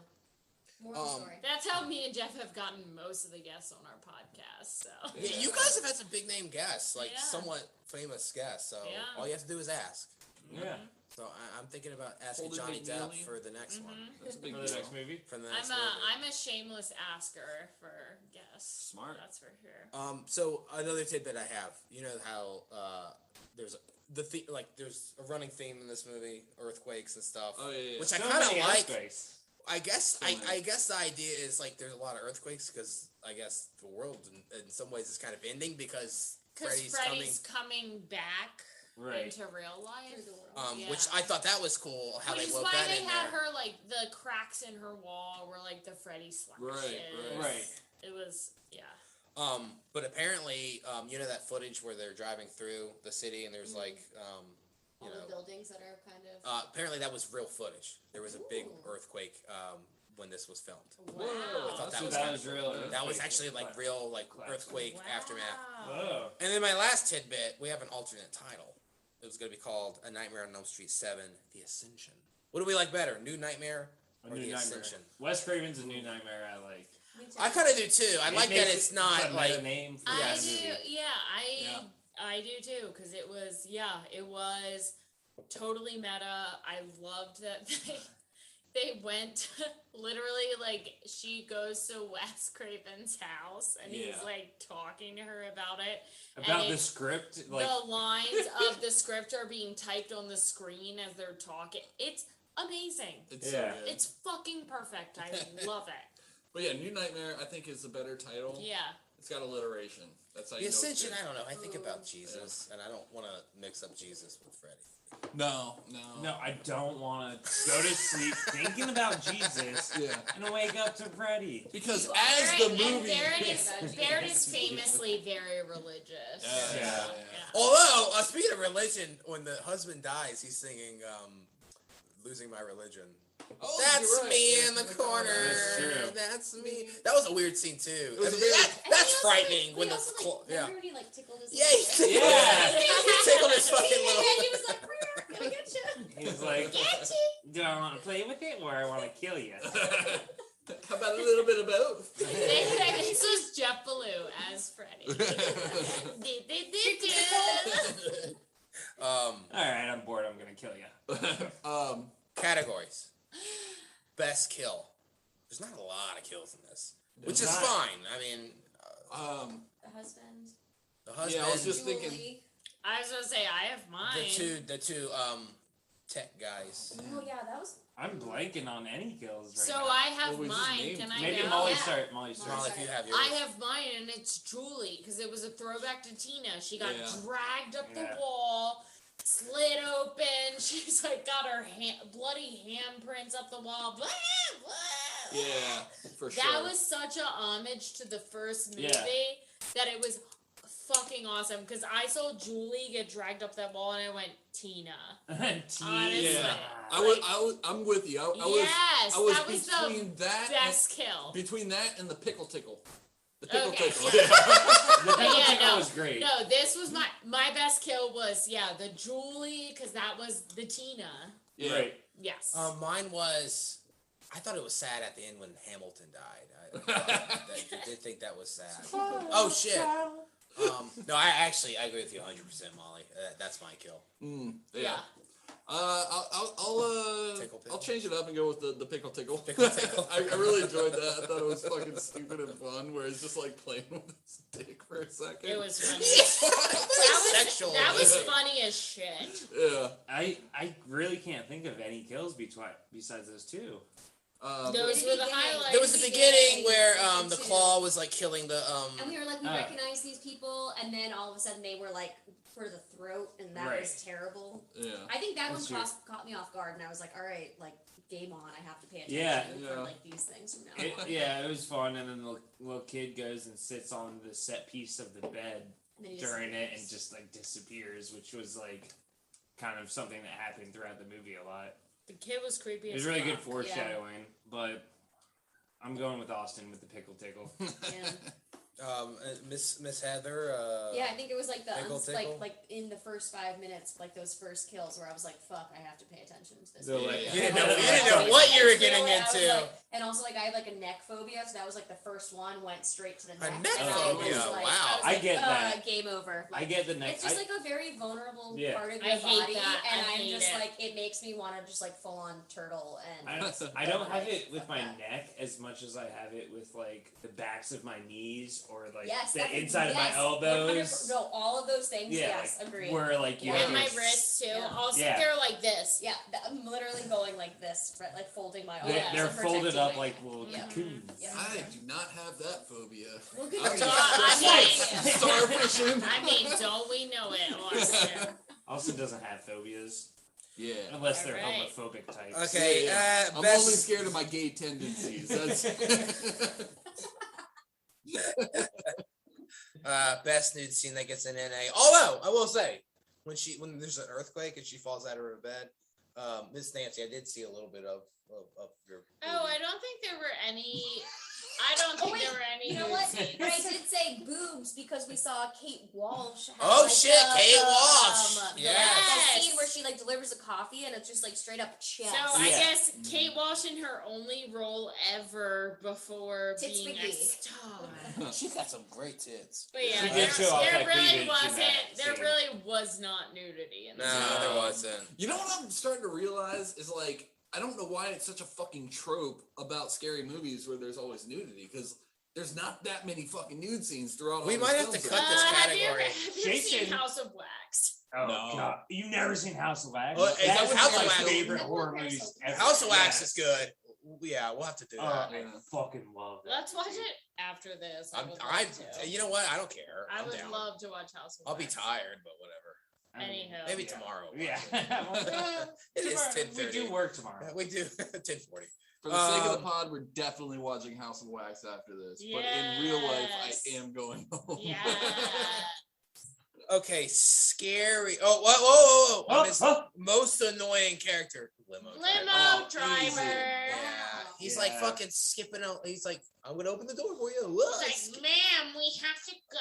More of the story. That's how me and Jeff have gotten most of the guests on our podcast. So Yeah, you guys have had some big name guests, like Yeah. somewhat famous guests. So Yeah. all you have to do is ask. Yeah. So I'm thinking about asking Holden Johnny Depp McNeely? for the next one. That's a big For the deal. next movie. For the next I'm a shameless asker for guests. Smart. That's for sure. movie. So another tidbit I have. You know how there's there's a running theme in this movie, earthquakes and stuff. Oh yeah. Which I So kind of many like. aspects. I guess So many. I guess the idea is like there's a lot of earthquakes because I guess the world in some ways is kind of ending because Because Freddy's coming back Right. into real life. Through the world. coming. Yeah. Which I thought that was cool how Which they is wrote why that they in had there. her like the cracks in her wall were like the Freddy slashes. Right. It was But apparently, you know that footage where they're driving through the city and there's like, All you the know, buildings that are kind of. apparently that was real footage. There was a big Ooh. earthquake when this was filmed. wow. I thought that So was that kinda was cool. real. That was actually like real like Classic. earthquake Wow. aftermath. Whoa. And then my last tidbit, we have an alternate title it was going to be called A Nightmare on Elm Street 7: The Ascension. What do we like better, New Nightmare or The Ascension? Wes Craven's A New Nightmare. I like. I kind of do too. I like that it's not like name. For I that do, movie. yeah, I do too, because it was totally meta. I loved that they went literally like she goes to Wes Craven's house and he's like talking to her about it. About the script, like the lines of the script are being typed on the screen as they're talking. It's amazing. It's fucking perfect. I love it. But yeah, New Nightmare I think is a better title. Yeah. It's got alliteration. That's how The you know it's Ascension. good. I don't know. I think about Jesus, and I don't want to mix up Jesus with Freddie. No. I don't want to go to sleep thinking about Jesus and wake up to Freddie. Because as the movie, Barrett is famously very religious. Yeah. Although, speaking of religion, when the husband dies, he's singing "Losing My Religion." Oh, That's you're right. me in the corner. That's true. That's me. That was a weird scene too. was a That's frightening. When the remember when he like tickled his he tickled his fucking little. And he was like, "Gonna get you." He was like, do I want to play with it or I want to kill you? How about a little bit of both? This was Jeff Ballou as Freddie. All right, I'm bored. I'm gonna kill you. Categories. Best kill. There's not a lot of kills in this, which is not. fine. I mean, The husband. the husband. I was just thinking. Julie. I was gonna say I have mine. the two tech guys. Oh yeah, that was. I'm blanking on any kills right So now. I have What was his mine. name? Can I Maybe go? Molly Yeah. start. Molly start. Molly, if you have yours. I have mine, and it's Julie because it was a throwback to Tina. She got dragged up the wall, slit open. She's like got her bloody handprints up the wall. Blah, blah. Yeah, for sure. That was such a homage to the first movie that it was fucking awesome. Because I saw Julie get dragged up that wall, and I went Tina. Honestly. Yeah. I'm with you. I Yes, was that was between the that best kill. between that and the pickle tickle. The pickle Okay. tickle. The pickle Yeah, tickle no. was great. No, this was my best kill was the Julie because that was the Tina. Yeah. Right. Yes. Mine was. I thought it was sad at the end when Hamilton died. I did think that was sad. Oh shit. No, I agree with you 100%, Molly. That's my kill. Yeah. Tickle. I'll change it up and go with the pickle tickle. Pickle tickle. I really enjoyed that. I thought it was fucking stupid and fun, where it's just like playing with his dick for a second. It was funny. Sexual. That was funny as shit. Yeah. I really can't think of any kills besides those two. Those were the highlights. There was the beginning where the claw was like killing the And we were like, we recognize these people, and then all of a sudden they were like for the throat, and that was terrible. Yeah. I think that That's one true. caught me off guard, and I was like, all right, like game on. I have to pay attention Yeah. for like these things from now on. It was fun, and then the little kid goes and sits on the set piece of the bed And then he just during it and disappears. just like disappears, which was like kind of something that happened throughout the movie a lot. The kid was creepy. It as was really good fuck. foreshadowing, but I'm going with Austin with the pickle tickle. Yeah. Miss Heather. Yeah, I think it was like the Tickle, tickle? like in the first 5 minutes, like those first kills, where I was like, "Fuck, I have to pay attention to this." So, movie. like, You didn't know what you were getting I was into. like- and also, like, I have like a neck phobia, so that was like the first one. Went straight to the neck. neck and I phobia, was like, wow. I was I like, get that. Game over. I Like, get the next. it's just like a very vulnerable Yeah. part of I your hate body, that. and I I'm hate just it. like, it makes me want to just like full on turtle and. I don't have it with Fuck my that. neck as much as I have it with like the backs of my knees or like Yes, the that's- inside of my yes, elbows. 100%. No, all of those things. Yeah, Yes, agreed. Where like you Yeah. have And my your- wrists too. Yeah. I'll sit Yeah. there like this. Yeah, I'm literally going like this, right, like folding my arms. They're, and they're folded protecting up my like neck. little Yeah. cocoons. Yeah. I do not have that phobia. Well, good I'm for just you. starvation. I mean, don't we know it, Austin? Austin doesn't have phobias Yeah. unless they're Alright. homophobic types. Okay, I'm best. only scared of my gay tendencies. That's Best nude scene that gets an NA. Although I will say, when there's an earthquake and she falls out of her bed, Miss Nancy, I did see a little bit of your. Oh, I don't think there were any. I don't think wait, there were any. You know nude what? scenes. But I did say boobs because we saw Kate Walsh. Have, Oh, like, shit, Kate Walsh. That Yes. scene where she like delivers a coffee and it's just like straight up chest. So I guess Kate Walsh in her only role ever before Tits being McGee. a star. She got some great tits. But yeah, She there, did show off there that really cleavage in wasn't. that There scene. really was not nudity in No, this. there wasn't. You know what I'm starting to realize is like I don't know why it's such a fucking trope about scary movies where there's always nudity because there's not that many fucking nude scenes throughout. We all might these have to films. cut this Have you category. seen Jason- House of Wax? Oh No. God, you've never seen House of Wax? Well, is that That's what one House of of my Wax- favorite No, horror House movies of- ever. House of Wax Yes. is good. Yeah, we'll have to do that. I Yeah. fucking love that. Let's watch movie. it after this. I'm, would I, love to. you know what? I don't care. I I'm would down. love to watch House of I'll be Wax. tired, but whatever. I mean, Anyhow. Maybe yeah. tomorrow. Yeah. It is Tomorrow- 10:30. We do work tomorrow. We do 10:40. For the sake of the pod, we're definitely watching House of Wax after this. But in real life, I Yes. am going home. Yeah. Okay, scary. Oh, whoa! Oh, His oh. most annoying character, limo. Limo driver. driver. easy. Yeah, he's like Yeah. fucking skipping out. He's like, I'm gonna open the door for you. Whoa. It's like, ma'am, we have to go.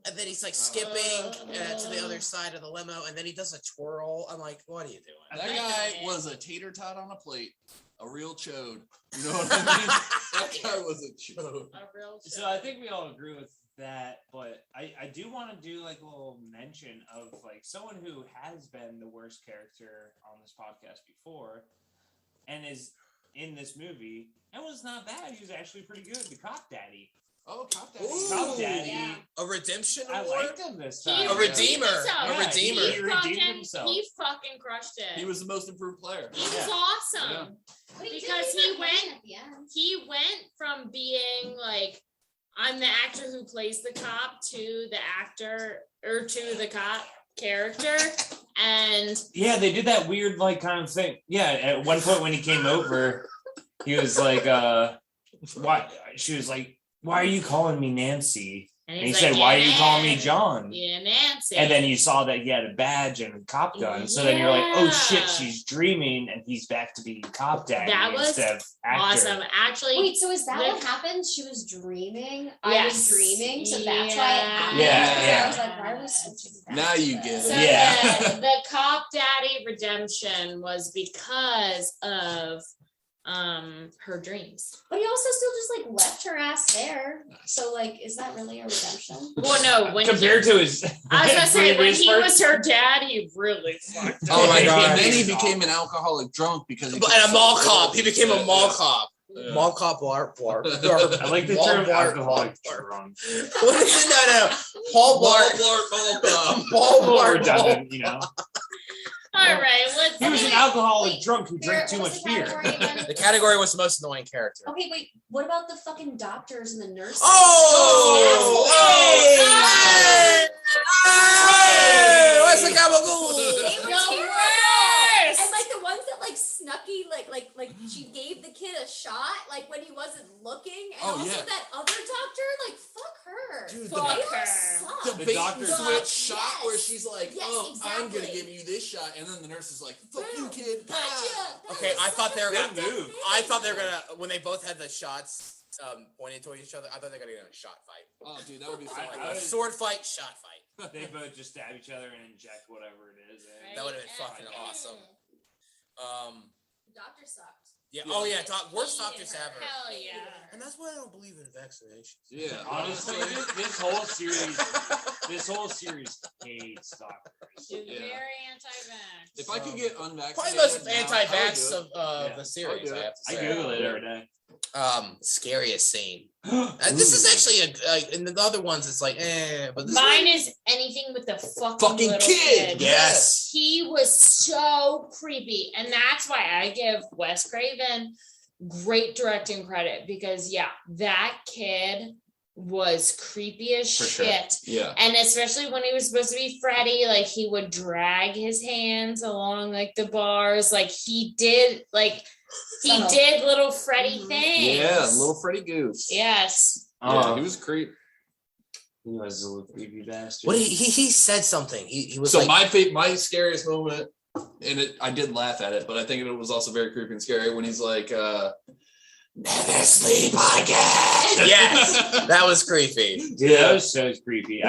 And then he's like skipping to the other side of the limo, and then he does a twirl. I'm like, what are you doing? That Wait a guy minute. was a tater tot on a plate, a real chode. You know what I mean? That guy was a chode. A real So show. I think we all agree with that, but I do want to do like a little mention of like someone who has been the worst character on this podcast before and is in this movie and was not bad. He was actually pretty good. The Cop Daddy. Oh, Cop Daddy. Ooh. Cop Daddy. Yeah. A redemption I award? liked him this He time. A redeemer. himself. A redeemer. He redeemed himself. He fucking crushed it. He was the most improved player. He was Yeah. awesome. But he did Because leave he that went- line at the end. He went from being like, I'm the actor who plays the cop to the actor or to the cop character. And Yeah, they did that weird like kind of thing. Yeah, at one point when he came over, he was like, why she was like, why are you calling me Nancy? And he he's said, like, why are "Yeah, you calling me Nan- John? Yeah, Nancy. And then you saw that he had a badge and a cop gun. So then you're like, oh shit, Yeah. she's dreaming and he's back to being cop daddy That was instead of actor. awesome. Actually, Wait, so is that the- what happened? She was dreaming. I Yes. was dreaming, so that's why Yeah. it happened. Yeah, I was like, why was she Now you get it. So Yeah. the cop daddy redemption was because of her dreams. But he also still just like left her ass there. So like, is that really a redemption? Well, no, when Compared to his I was gonna say when previous he part- was her dad, he really fucked up. Oh my God. And then he became an alcoholic drunk because he And took a mall so- cop. He became a mall Yeah. cop. Yeah. Mall cop Bart. I like the term alcoholic drunk. What is it? No. Paul Mall Bart. Blart, mall cop. Paul A little Bart. redundant, you know. All right, let's. He was an see. alcoholic Wait, drunk who drank What too was much the beer. category again? The category was the most annoying character. Okay, wait. What about the fucking doctors and the nurses? Oh! Hey! Hey! What's the They gabagool? were The terrible. worst! And like the ones that like snucky, like she gave the kid a shot, like when he wasn't looking, and Oh, also yeah. that other doctor, like fuck her. Dude, They the- all her. suck. The The bait and doctor- switch shot Yes. where she's like, Yes, "Oh, I'm gonna exactly. give you this shot," and then the nurse is like, "Fuck you, Boom. kid." Gotcha. Ah. That Okay, was I thought such they were a gonna- Good fucked up move. thing. I thought they were gonna, when they both had the shots pointed toward each other, I thought they were gonna get in a shot fight. Oh, dude, that would be so I- cool. I A was- sword fight, shot fight. They both just stab each other and inject whatever it is. Right? That would've been fucking awesome. The doctor sucked. Yeah. Yeah. Oh yeah. Worst Hated doctors her. ever. Hell yeah. And that's why I don't believe in vaccinations. Yeah, Honestly, this whole series hates doctors. She's Yeah. very anti-vax. if I could get unvaccinated, Probably the most now, I would anti-vax do it. of Yeah. the series. I'll do I it. have to I say. Google it every day. Scariest scene. This is actually like in the other ones. It's like, but this Mine one- is anything with the fucking Fucking little kid. Yes. He was so creepy, and that's why I give Wes Craven great directing credit because that kid was creepy as For sure. shit. Yeah. And especially when he was supposed to be Freddie, like he would drag his hands along like the bars, like he did Subtle. little Freddie Mhm. things. Yeah, little Freddy Goose. Yes. Yeah, he was creep. He was a little creepy bastard. What he said something. He was So like, my scariest moment, and I did laugh at it, but I think it was also very creepy and scary when he's like, Never sleep again. Yes, that was creepy. Dude, that was so creepy.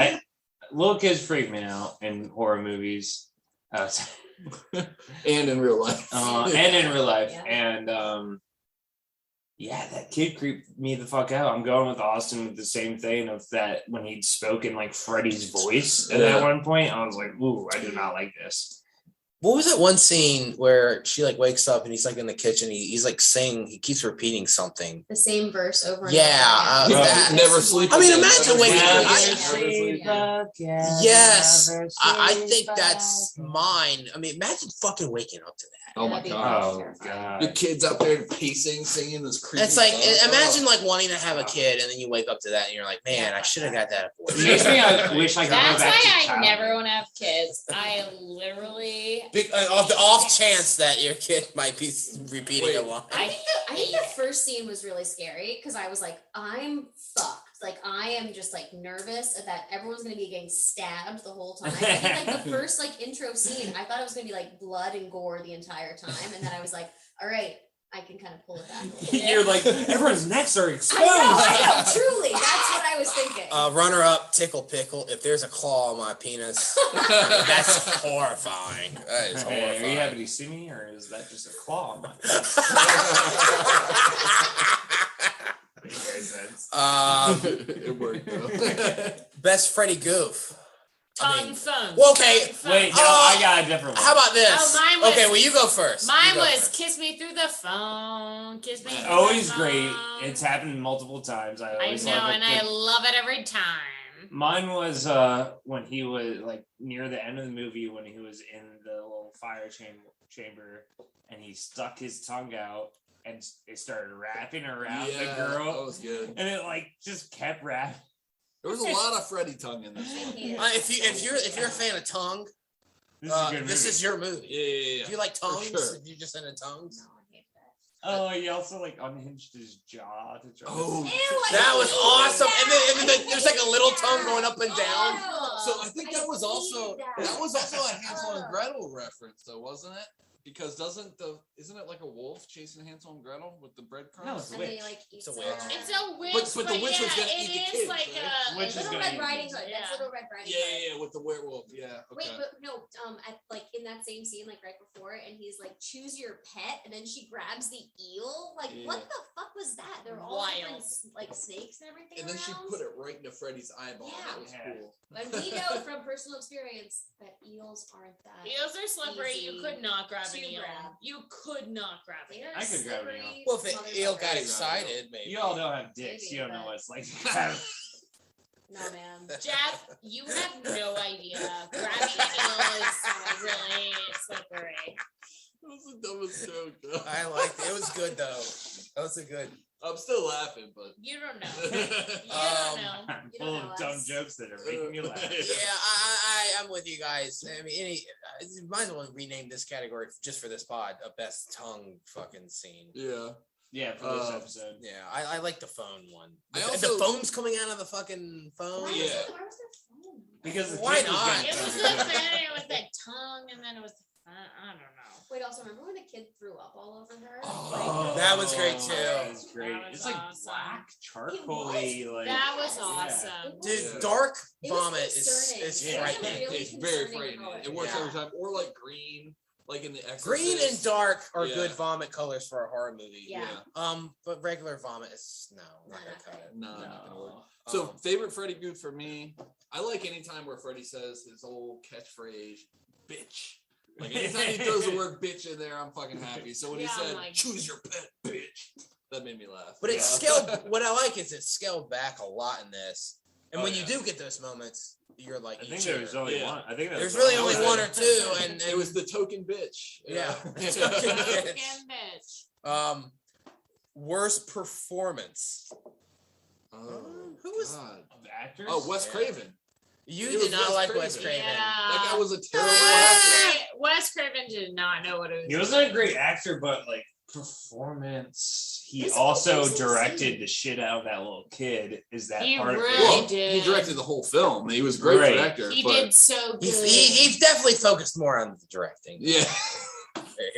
Little kids freak me out in horror movies. And in real life. And in real life. Yeah. And yeah, that kid creeped me the fuck out. I'm going with Austin with the same thing of that when he'd spoken like Freddie's voice at that one point. I was like, ooh, I do not like this. What was that one scene where she like wakes up and he's like in the kitchen? He's like saying, he keeps repeating something. The same verse over and Yeah, over. that- Never sleep. I mean, again. imagine Never waking sleep up- again. Yes, I think that's mine. I mean, imagine fucking waking up to that. Oh my That'd be god. Oh terrifying. Your god. kids out there pacing, singing this creepy. It's like song. imagine like wanting to have a kid and then you wake up to that and you're like, man, I should have got that. It makes me wish I could go That's back to why I childhood. never want to have kids. I literally. Of the off chance that your kid might be repeating a line. I think the first scene was really scary because I was like, I'm fucked. Like I am just like nervous that everyone's gonna be getting stabbed the whole time. I think like the first like intro scene, I thought it was gonna be like blood and gore the entire time, and then I was like, all right, I can kind of pull it back. A little bit. You're like, everyone's necks are exposed. I know, truly. That's what I was thinking. Runner up, tickle pickle. If there's a claw on my penis, that's horrifying. That is Hey, are horrifying. you happy to see me, or is that just a claw on my face? It worked though. Best Freddy goof. Tongue phone. Well, okay. Tongue phone. Wait, no, I got a different one. How about this? Oh, mine was- okay, well, you go first. Mine You go was first. kiss me through the phone. Kiss me. Through Always the great. phone. It's happened multiple times. I I always know, love it. and I love it every time. Mine was when he was like near the end of the movie when he was in the little fire chamber and he stuck his tongue out and it started wrapping around the That girl was good. and it like just kept wrapping. There was a lot of Freddy tongue in this one. If you're a fan of tongue, This is a good this movie. is your movie. Yeah. If you like tongues, sure. if you're just into tongues. No, I hate that. Oh, he also like unhinged his jaw to try. Oh, Ew, I That was hate awesome. that. And then there's like a little tongue going up and down. Oh, So I think that was also hated that was also a Hansel and Gretel reference, though, wasn't it? Because isn't it like a wolf chasing Hansel and Gretel with the breadcrumbs? No, it's a And they witch. like eat It's a some- witch. It's a witch, But the witch was gonna eat the it is kids, like right? a Witch is Little gonna Red eat Riding these. Hood. That's Little Red Riding Hood. Yeah, with the werewolf. Yeah. Okay. Wait, but no, at, like in that same scene, like right before it, and he's like, choose your pet, and then she grabs the eel. Like, Yeah. what the fuck was that? They're all Wild. different, like snakes and everything. And then she around. put it right into Freddy's eyeball. That was Yeah. cool. But we know from personal experience that eels aren't that. Eels are slippery. You Easy could not grab an to eel. grab. You could not grab an They eel. are I could grab an slippery Well, if an eel got motherfuckers. excited, maybe. You all don't have dicks. Maybe, You don't know but- what it's like. No, man. Jeff, you have no idea. Grabbing an eel is really slippery. That was the dumbest joke, though. I liked it. It was good though. That was a good. I'm still laughing, but. You don't know. You don't know. I'm You full don't know of dumb us. jokes that are making me laugh. Yeah, I'm with you guys. I mean, might as well rename this category just for this pod a best tongue fucking scene. Yeah. Yeah, for this episode. Yeah, I like the phone one. I The also- phone's coming out of the fucking phone. Why Yeah. was their phone? Because the Why kid was not? getting It was so the good. fan, it was the tongue, and then it was the I don't know. Wait, also remember when the kid threw up all over her? Oh, that was great, too. That was great. That was It's like awesome. black charcoaly, like That was Yes. awesome. Dude, Yeah. dark It was vomit is concerning. Yeah. frightening. Really It's very concerning frightening. color. It works Yeah. every time. Or like green, like in the Exorcist. Green and dark are Yeah. good vomit colors for a horror movie. Yeah. But regular vomit is no, not gonna cut it. No, not gonna work. no. So favorite Freddy goof for me, I like any time where Freddy says his old catchphrase, bitch. Like anytime he throws the word bitch in there, I'm fucking happy. So when Yeah, he said, like- choose your pet, bitch, that made me laugh. But it's Yeah. scaled. What I like is it's scaled back a lot in this. And Oh, when yeah. you do get those moments, you're like, I you think cheer. there was only Yeah. one. I think There's really that only was one it. or two, and It was the token bitch. Yeah. Fucking bitch. Worst performance. Oh, Who was- God. of actors. Oh, Wes Yeah. Craven. You It did was not Wes like Craven. Wes Craven. That guy was a terrible Ah! actor. Wes Craven did not know what it was. He wasn't a great actor, but like performance, he His also whole directed scene. the shit out of that little kid. Is that He part of really it? Well, did. he directed the whole film. He was a great Right. director. He but did so good. He definitely focused more on the directing. Yeah.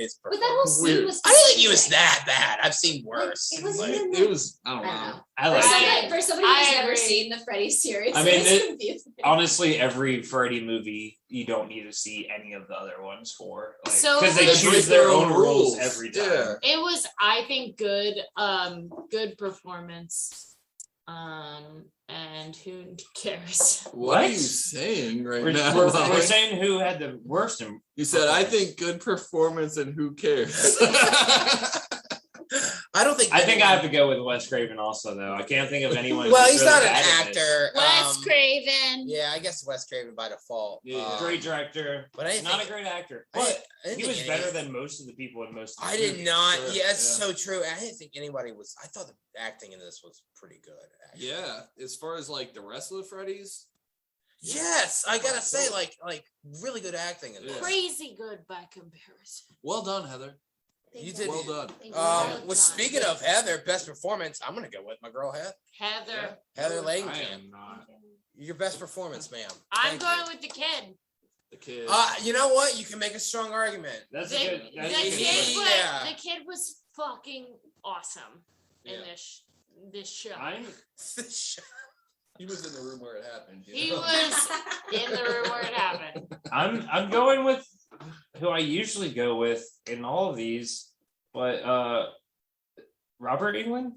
his But that whole performance. scene Weird. was. I don't think he was specific. that bad. I've seen worse. It wasn't Like, even it was, I don't I don't know. know. I like it. For somebody who's I never agree. seen the Freddy series, I mean, it was it- confusing. Honestly, every Freddy movie, you don't need to see any of the other ones for. So Because they they choose break their their own own rules rules. every time. Yeah. It was, I think, good performance. And who cares? What are What? you saying right We're, now? we're Molly? saying who had the worst. You said, I think good performance and who cares? I don't think. I think I have to go with Wes Craven also, though. I can't think of anyone. Well, who's he's really not an bad at this. actor. Wes Craven. Yeah, I guess Wes Craven by default. Yeah. Great director, but I didn't not think, a great actor. I But didn't- I didn't he think was any- better than most of the people in most. Of the I did movies. not. Sure, Yeah, it's yeah. so true. I didn't think anybody was. I thought the acting in this was pretty good. Actually. Yeah, as far as like the rest of the Freddy's, Yes, I gotta say, like really good acting in this. Yeah. Crazy good by comparison. well done, Heather. You did. Well done. Thank you all the Well, time. speaking of Heather, best performance, I'm gonna go with my girl Heather. Heather I Langenkamp. am not Your best performance, ma'am. I'm Thank going you. with the kid. the kid. You know what? You can make a strong argument. That's The, a good. the That's a kid good Yeah. was, Yeah. the kid was fucking awesome in Yeah. this show. I'm He was in the room where it happened. you He know? was in the room where it happened. I'm going with who I usually go with in all of these, but Robert England.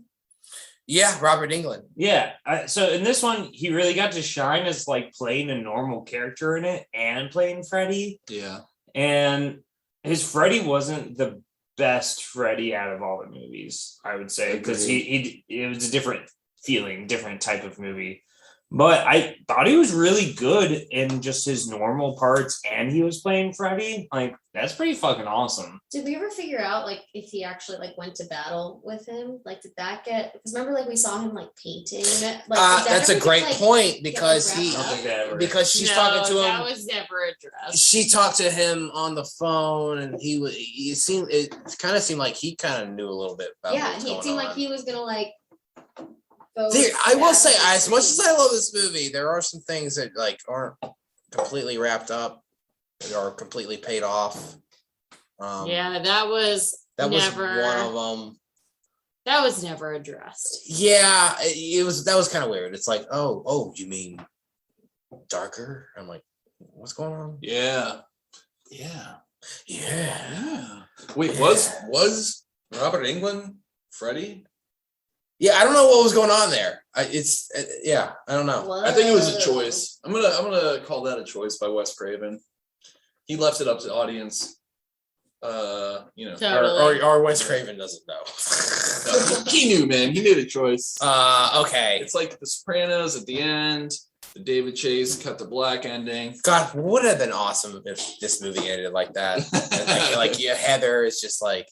Yeah, Robert England. Yeah. So in this one, he really got to shine as like playing a normal character in it and playing Freddie. Yeah. And his Freddie wasn't the best Freddie out of all the movies, I would say, because it was a different feeling, different type of movie. But I thought he was really good in just his normal parts, and he was playing Freddie. Like, that's pretty fucking awesome. Did we ever figure out like if he actually like went to battle with him? Like, did that get? Because remember, like we saw him like painting. Like, did that That's a ever great get, like, point get, because like, he I don't think that ever. because she's No, talking to him. That was never addressed. She talked to him on the phone, and it kind of seemed like he kind of knew a little bit about. Yeah, what was he going seemed on. like he was gonna like. Go I will say, battle. as much as I love this movie, there are some things that like aren't completely wrapped up, that are completely paid off. Yeah, that was that was never one of them. that was never addressed. Yeah, it was. That was kind of weird. It's like, oh, you mean darker? I'm like, what's going on? Yeah. Yeah. Yeah. Wait, was Robert England Freddie? Yeah, I don't know what was going on there. I don't know. Whoa. I think it was a choice. I'm gonna call that a choice by Wes Craven. He left it up to the audience. Totally. Or Wes Craven doesn't know. He knew, man. He made a choice. Okay. It's like The Sopranos at the end. The David Chase cut the black ending. God, would have been awesome if this movie ended like that. And like Heather is just like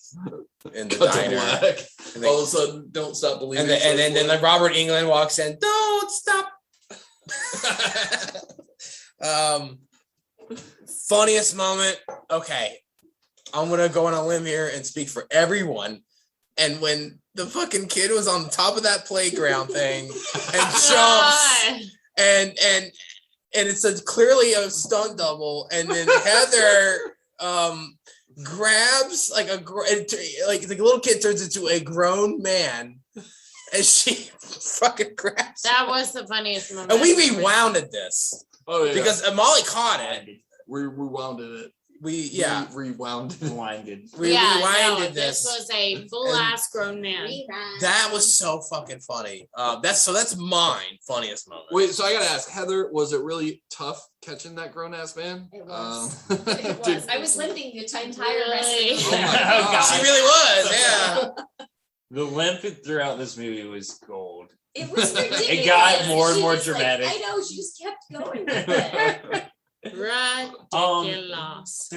in the Cut the diner. black. And, All of a sudden, don't stop believing. and then like Robert England walks in. Don't stop. Funniest moment. Okay, I'm gonna go on a limb here and speak for everyone. And when the fucking kid was on the top of that playground thing and jumps, and it's clearly a stunt double, and then Heather grabs like the little kid turns into a grown man, and she fucking grabs. That was the funniest moment. And we rewounded this Oh yeah, because Molly caught it. we rewounded it. We rewound it. Blinded. we rewinded this this. was a full ass grown man. That was so fucking funny. That's mine funniest moment. Wait, so I gotta ask, Heather, was it really tough catching that grown ass man? It was. It It was. I was limping the entire rest of Really? the Oh my Oh, God. She really was, yeah. The limp throughout this movie was gold. It was ridiculous. It got more and She more was like- dramatic. I know, she just kept going with it. Ridiculous.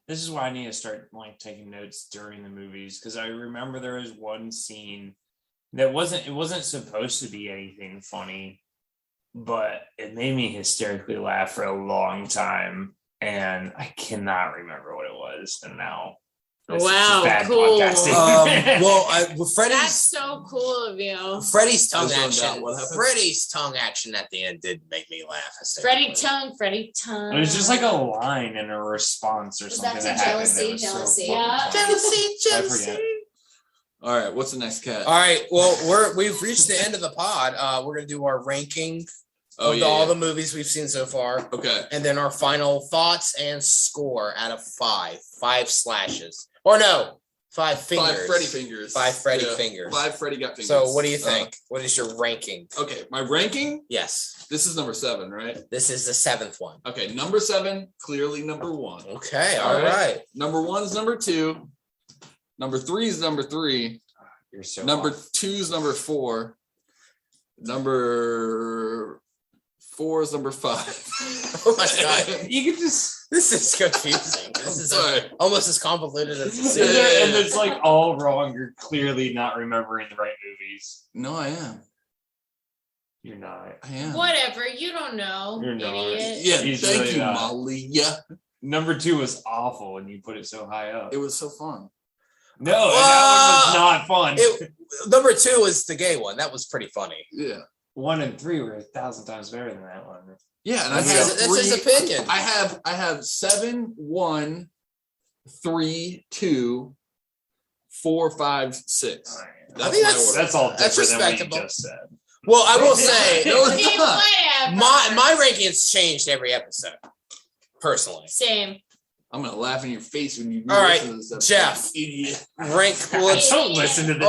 This is why I need to start like taking notes during the movies, because I remember there was one scene that wasn't supposed to be anything funny, but it made me hysterically laugh for a long time, and I cannot remember what it was. And now This is Wow, bad cool. podcasting. Freddie's That's so cool of you. Freddie's tongue There's no action. doubt what happened. Freddie's tongue action at the end did make me laugh. Freddie tongue. It was just like a line and a response or Was something that that to happened. jealousy? It was so Jealousy. fucking Yeah. funny. Jealousy. I forget. All right, what's the next cat? All right. Well, we've reached the end of the pod. We're gonna do our ranking of all the movies we've seen so far, Okay. and then our final thoughts and score out of 5. 5 slashes, or no, 5 fingers. 5 Freddy fingers. 5 Freddy Yeah, fingers. 5 Freddy got fingers. So, what do you think? What is your ranking? Okay, my ranking. Yes, This is number 7, right? this is the 7th one. Okay, number 7, clearly number 1. Okay. All All right. Number 1 is number 2. Number 3 is number 3. You're so Number off. 2 is number 4. Number 4 is number 5. Oh my god, You could just this is confusing. This is Sorry. almost as convoluted as the Yeah, series. and it's like all wrong. You're clearly not remembering the right movies. No, I am. You're not. I am. Whatever, you don't know, You're not. idiot. Yeah, He's thank really you, not. Molly. Yeah, Number 2 was awful, and you put it so high up. it was so fun. No, that one was not fun. Number 2 was the gay one. That was pretty funny. Yeah, 1 and 3 were 1,000 times better than that one. yeah, and I That's have his, that's his 3. opinion. I have 7, 1, 3, 2, 4, 5, 6. I think my that's- order. That's all different That's than what you respectable. just said. Well, I will say No, it's He not. whatever. my rankings changed every episode. Personally, Same. I'm gonna laugh in your face when you. All right, listen to this episode, Jeff. idiot. rank. Let's Don't listen to this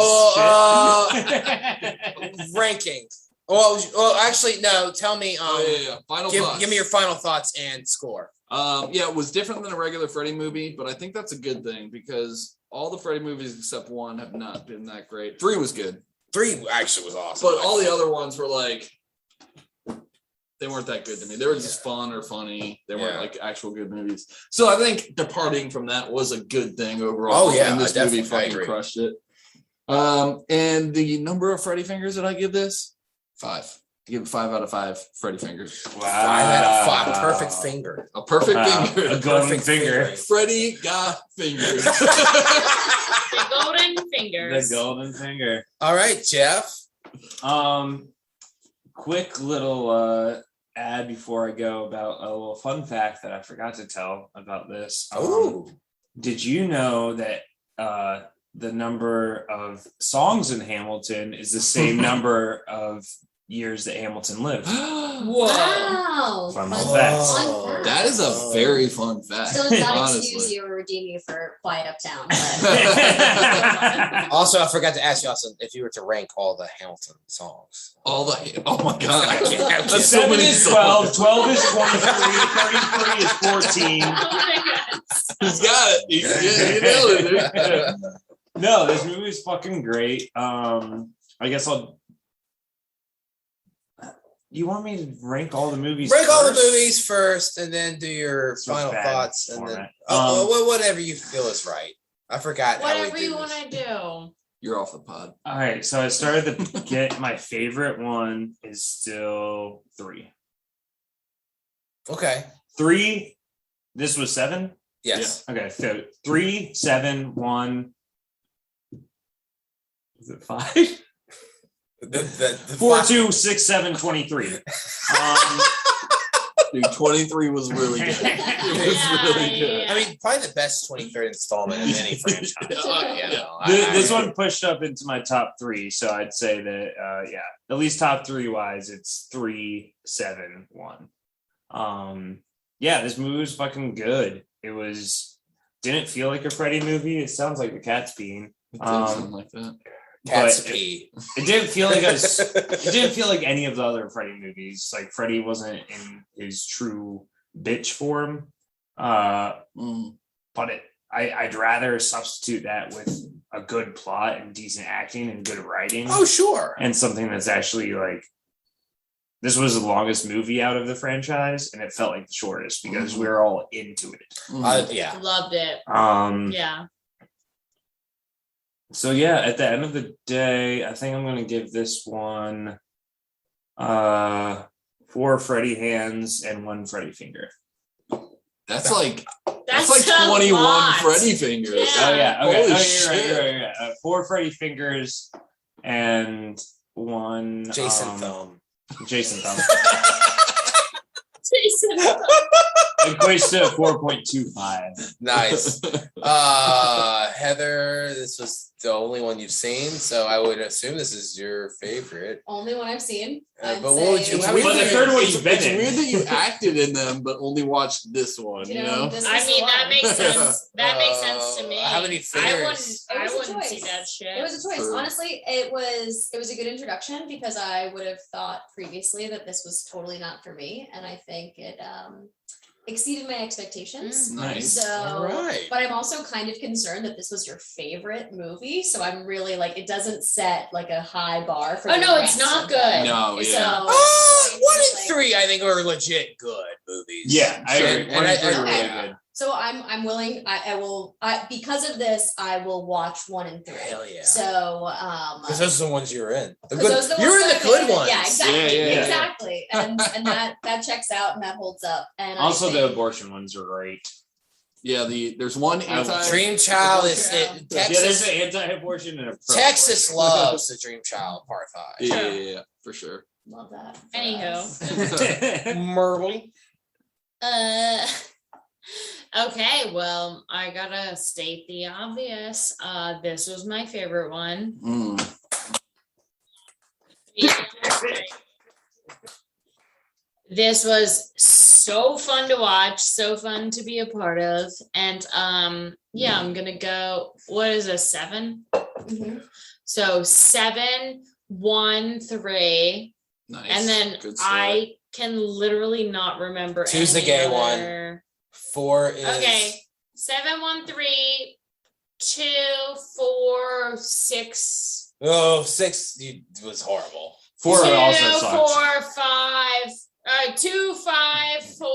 shit. ranking. Well, actually, no. Tell me. Yeah. Final thoughts. Give me your final thoughts and score. Yeah, it was different than a regular Freddy movie, but I think that's a good thing because all the Freddy movies except 1 have not been that great. 3 was good, 3 actually was awesome. but all the other ones were like, they weren't that good to me. They were just fun or funny. They weren't Yeah. like actual good movies. So I think departing from that was a good thing overall. Oh, yeah, and this I movie definitely fucking agree. crushed it. And the number of Freddy fingers that I give this, 5. I give it 5 out of 5 Freddy fingers. 5 out of 5. Perfect finger. A perfect Wow. finger. A golden Perfect finger. Freddy got fingers. The golden fingers. The golden finger. All right, Jeff. Quick little ad before I go about a little fun fact that I forgot to tell about this. Ooh. Did you know that the number of songs in Hamilton is the same number of years that Hamilton lived? Wow. Fun Fun fact. fact. That is a very fun fact. Still does not honestly. excuse you or redeem you for Quiet Uptown. But Also, I forgot to ask you also if you were to rank all the Hamilton songs. All the oh my god, I can't- That's so 7 many is songs. 12, 12 is 23, 33 is 14. Oh my god. He's got it. You nailed it, dude. No, this movie is fucking great. I guess I'll. You want me to rank all the movies? Rank all the first? movies first, and then do your It's a final bad thoughts, and then format. whatever you feel is right. I forgot. how we Whatever do you this. want to do. You're off the pod. All right, so I started to get my favorite one is still 3. Okay. 3. This was 7. Yes. Okay, so 3, 7, 1. Is it 5? The 4, 2, 6, 7, 23. Dude, 23 was really good. It was really good. I mean, probably the best 23rd installment in any franchise. This one pushed up into my top 3, so I'd say that at least top 3 wise, it's 3, 7, 1. This movie was fucking good. It didn't feel like a Freddy movie. It sounds like the cat's peeing. Something like that. Cat's but pee. It didn't feel like it didn't feel like any of the other Freddy movies. Like Freddy wasn't in his true bitch form. But I'd rather substitute that with a good plot and decent acting and good writing. Oh, sure. And something that's actually like, this was the longest movie out of the franchise, and it felt like the shortest because we were all into it. Yeah. Loved it. Yeah. So yeah, at the end of the day, I think I'm gonna give this one 4 Freddy hands and 1 Freddy finger. That's like That's like a 21 lot. Freddy fingers. Yeah. Oh yeah. Okay. Holy You're shit. right. 4 Freddy fingers and 1 Jason Thumb. Jason Thumb. Jason. Equates to 4.25. Nice. Heather, this was the only one you've seen, so I would assume this is your favorite. Only one I've seen. I'd but what would say- you? It's How weird many But the that- third one it's- you've been it's in. weird that you acted in them, but only watched this one. You know. this I was the mean, that one. makes sense. That makes sense to me. How many I fingers? It was a wouldn't see choice. that shit. It was a choice. True. Honestly, it was a good introduction because I would have thought previously that this was totally not for me, and I think it exceeded my expectations. Nice. So, All right. but I'm also kind of concerned that this was your favorite movie. So I'm really like, it doesn't set like a high bar for. Oh, the no, it's rest not of good. them. No, So, yeah. One and 3, I think, are legit good movies. Yeah, I agree. And 1 and 3 I- are really okay. good. So I'm willing. I will. because of this, I will watch 1 and 3. Hell yeah. So Because those are the ones you're in. The 'cause good. those are the You're in ones the that good I've been in. ones. Yeah, exactly, Yeah, yeah, yeah. exactly, and that checks out and that holds up. And Also, I the think, abortion ones are great. Yeah, there's one anti. Dream Child is Yeah. it, Yeah, there's Texas. an anti-abortion and a pro-abortion. Texas loves the Dream Child Part 5. Yeah, for sure. love that. for Anywho. us. Merly. Okay, well, I gotta state the obvious. This was my favorite one. Mm. This was so fun to watch, so fun to be a part of. And yeah, I'm gonna go, what is a 7? Mhm. So 7, 1, 3. Nice. And then Good start. I can literally not remember. Two's the any gay one. other- 4 is. Okay. 7, 1, 3, 2, 4, 6. Oh, 6 was horrible. 4 2, also sucks. 4, 5. 2, 5, 4.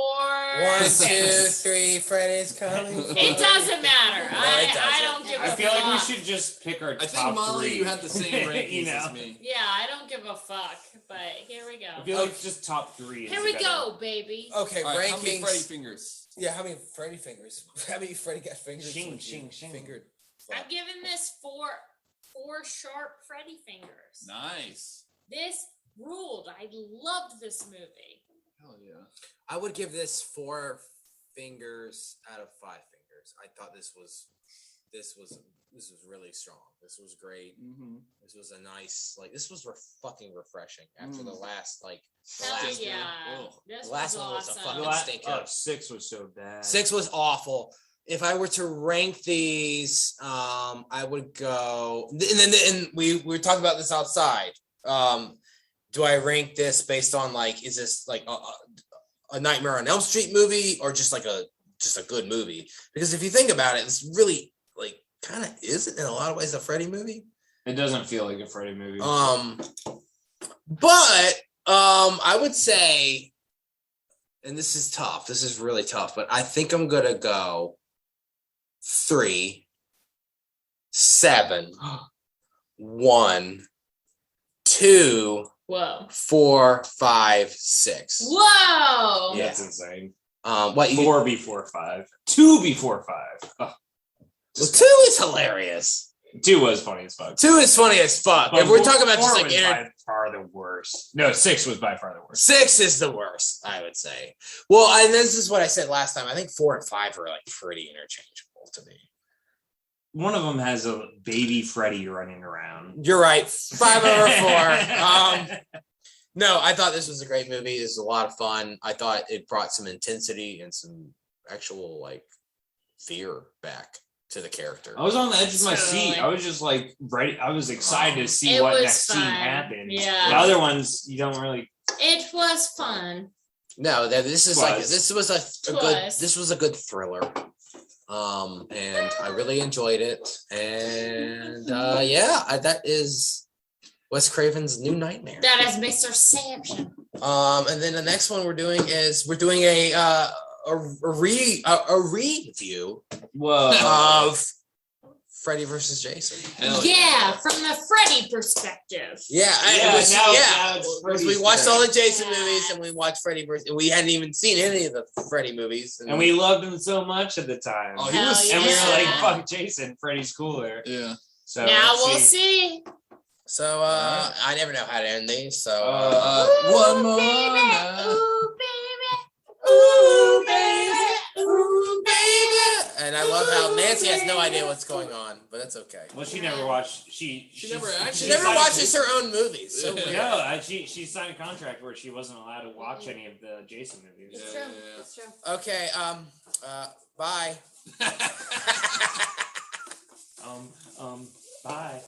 1, 2, 3. Freddy's coming. It doesn't matter. No, it I doesn't. don't give a I feel like we fuck. should just pick our I top think Molly, 3. you had the same rankings You know? as me. Yeah, I don't give a fuck. But here we I go. feel like just top 3. Here we go, baby. Okay, All right, how many rankings. Freddy fingers? Yeah, how many Freddy fingers? How many Freddy got fingers? Shing, would you shing, shing. Fingered. I'm giving this 4 sharp Freddy fingers. Nice. This ruled. I loved this movie. Hell yeah. I would give this 4 fingers out of 5 fingers. I thought this was really strong. This was great. Mm-hmm. This was a nice, like, this was fucking refreshing after the last, like, the Hell last, yeah. Ugh. This The last was one was a awesome. fucking stinker. 6 was so bad. 6 was awful. If I were to rank these, I would go, and we were talking about this outside. Do I rank this based on, like, is this like a Nightmare on Elm Street movie or just a good movie? Because if you think about it, it's really, like, kind of isn't in a lot of ways a Freddy movie. It doesn't feel like a Freddy movie. But I would say, and this is tough. This is really tough, but I think I'm gonna go 3, 7, 1, 2, Whoa. 4, 5, 6. Whoa. Yeah. That's insane. What you? 4 before 5. 2 before 5. Oh, Well, 2 is hilarious. 2 was funny as fuck. 2 is funny as fuck. But If we're talking about 4 just like was by far the worst. No, 6 was by far the worst. 6 is the worst, I would say. Well, and this is what I said last time. I think 4 and 5 are like pretty interchangeable to me. One of them has a baby Freddy running around. You're right. 5 over 4. No, I thought this was a great movie. It was a lot of fun. I thought it brought some intensity and some actual, like, fear back to the character. I was on the edge of my Totally. seat. I was just like ready. I was excited to see It what was next scene fun. happened. Yeah. The other ones, you don't really. It was fun. No, this is like Was. this was a good thriller. And I really enjoyed it. And that is Wes Craven's New Nightmare. That is Mr. Samson. And then the next one we're doing a review Whoa. of Freddy versus Jason. Hell Yeah, from the Freddy perspective. Yeah, Yeah, now it's was we watched all the Jason movies and we watched Freddy versus. And we hadn't even seen any of the Freddy movies. And we loved him so much at the time. Oh, he was. Hell And we were like, yeah. fuck Jason, Freddy's cooler. Yeah. So Now let's we'll see. So I never know how to end these. So One more baby, night. ooh, baby. ooh baby, ooh baby, and I love how Nancy has no idea what's going on, but that's okay. Well, she never watched. She never actually- She never watches her own movies. So Yeah. weird. No, she signed a contract where she wasn't allowed to watch any of the Jason movies. It's Yeah, true. yeah, yeah. It's true. Okay. Bye. Bye.